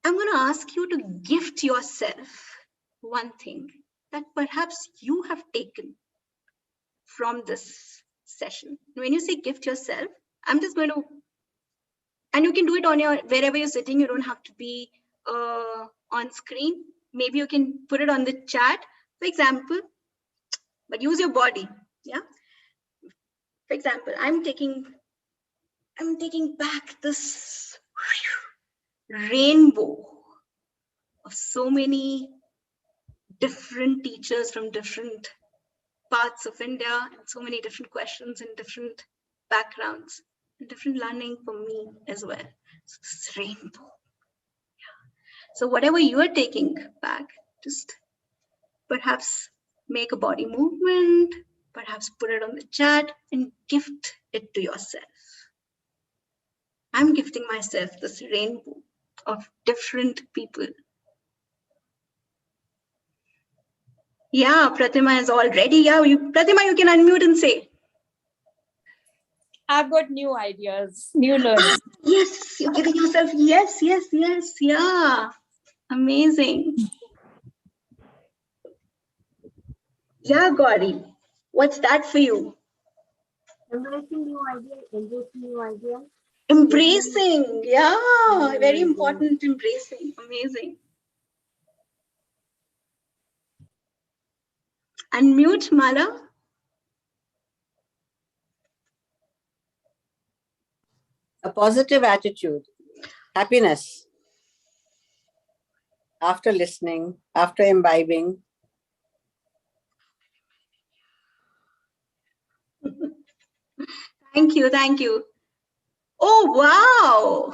I'm going to ask you to gift yourself one thing that perhaps you have taken from this session. When you say gift yourself, I'm just going to, and you can do it on your, wherever you're sitting, you don't have to be on screen. Maybe you can put it on the chat, for example, but use your body, yeah? For example, I'm taking back this rainbow of so many different teachers from different parts of India and so many different questions and different backgrounds and different learning for me as well. So this rainbow. Yeah. So whatever you are taking back, just perhaps make a body movement, perhaps put it on the chat and gift it to yourself. I'm gifting myself this rainbow of different people. Yeah, Pratima is all ready. Yeah, Pratima, you can unmute and say. I've got new ideas, new learning. Yes, you're giving yourself, yes, yeah. Amazing. Yeah, Gauri, what's that for you? Embracing new ideas, embracing new ideas. Embracing, yeah, very important, embracing, amazing. Unmute, Mala. A positive attitude, happiness. After listening, after imbibing. Thank you. Oh, wow.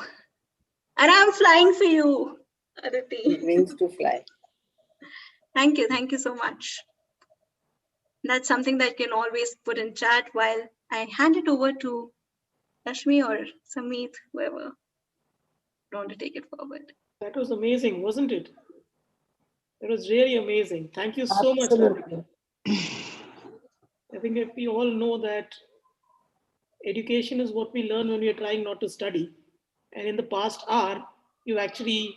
And I'm flying for you, Aditi. Wings to fly. Thank you so much. That's something that you can always put in chat while I hand it over to Rashmi or Sameet, whoever want to take it forward. That was amazing, wasn't it? It was really amazing. Thank you so much, Radhika. I think if we all know that education is what we learn when we are trying not to study. And in the past hour, you actually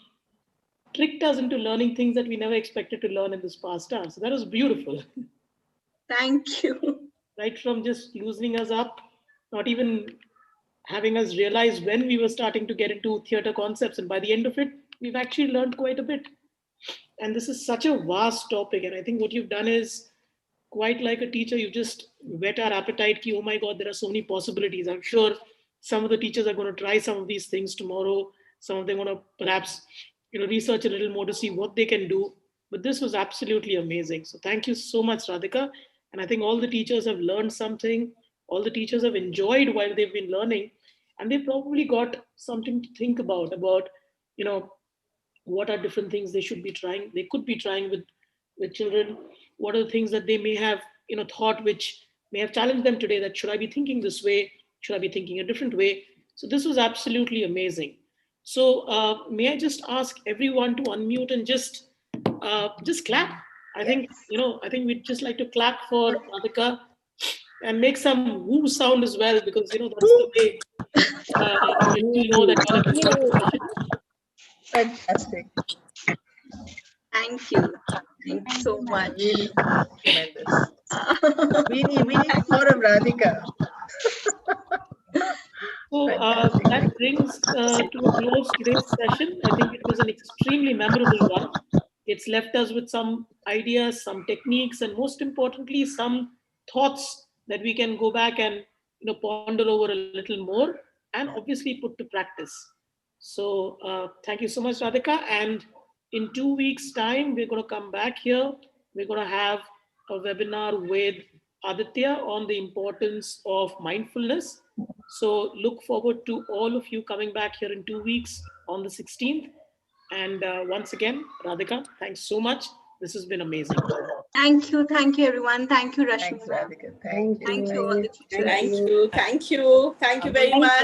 tricked us into learning things that we never expected to learn in this past hour. So that was beautiful. Thank you. Right from just loosening us up, not even having us realize when we were starting to get into theater concepts. And by the end of it, we've actually learned quite a bit. And this is such a vast topic. And I think what you've done is quite like a teacher, you just whet our appetite. Oh my God, there are so many possibilities. I'm sure some of the teachers are going to try some of these things tomorrow. Some of them want to perhaps research a little more to see what they can do. But this was absolutely amazing. So thank you so much, Radhika. And I think all the teachers have learned something. All the teachers have enjoyed while they've been learning. And they probably got something to think about, what are different things they should be trying, they could be trying with children. What are the things that they may have, thought, which may have challenged them today, that should I be thinking this way? Should I be thinking a different way? So this was absolutely amazing. So may I just ask everyone to unmute and just clap? I think we'd just like to clap for Radhika and make some woo sound as well, because that's the way we know that you have enjoyed the session. Fantastic. Thank you so much. Really tremendous. we need more of Radhika. So that brings to a close today's session. I think it was an extremely memorable one. It's left us with some ideas, some techniques, and most importantly, some thoughts that we can go back and ponder over a little more and obviously put to practice. So thank you so much, Radhika. And in 2 weeks' time, we're going to come back here. We're going to have a webinar with Aditya on the importance of mindfulness. So look forward to all of you coming back here in 2 weeks on the 16th. And once again, Radhika, thanks so much. This has been amazing. Thank you everyone. Thank you, Rashmi. Thanks, Radhika. Thank you. Thank you all the teachers. Thank you very much.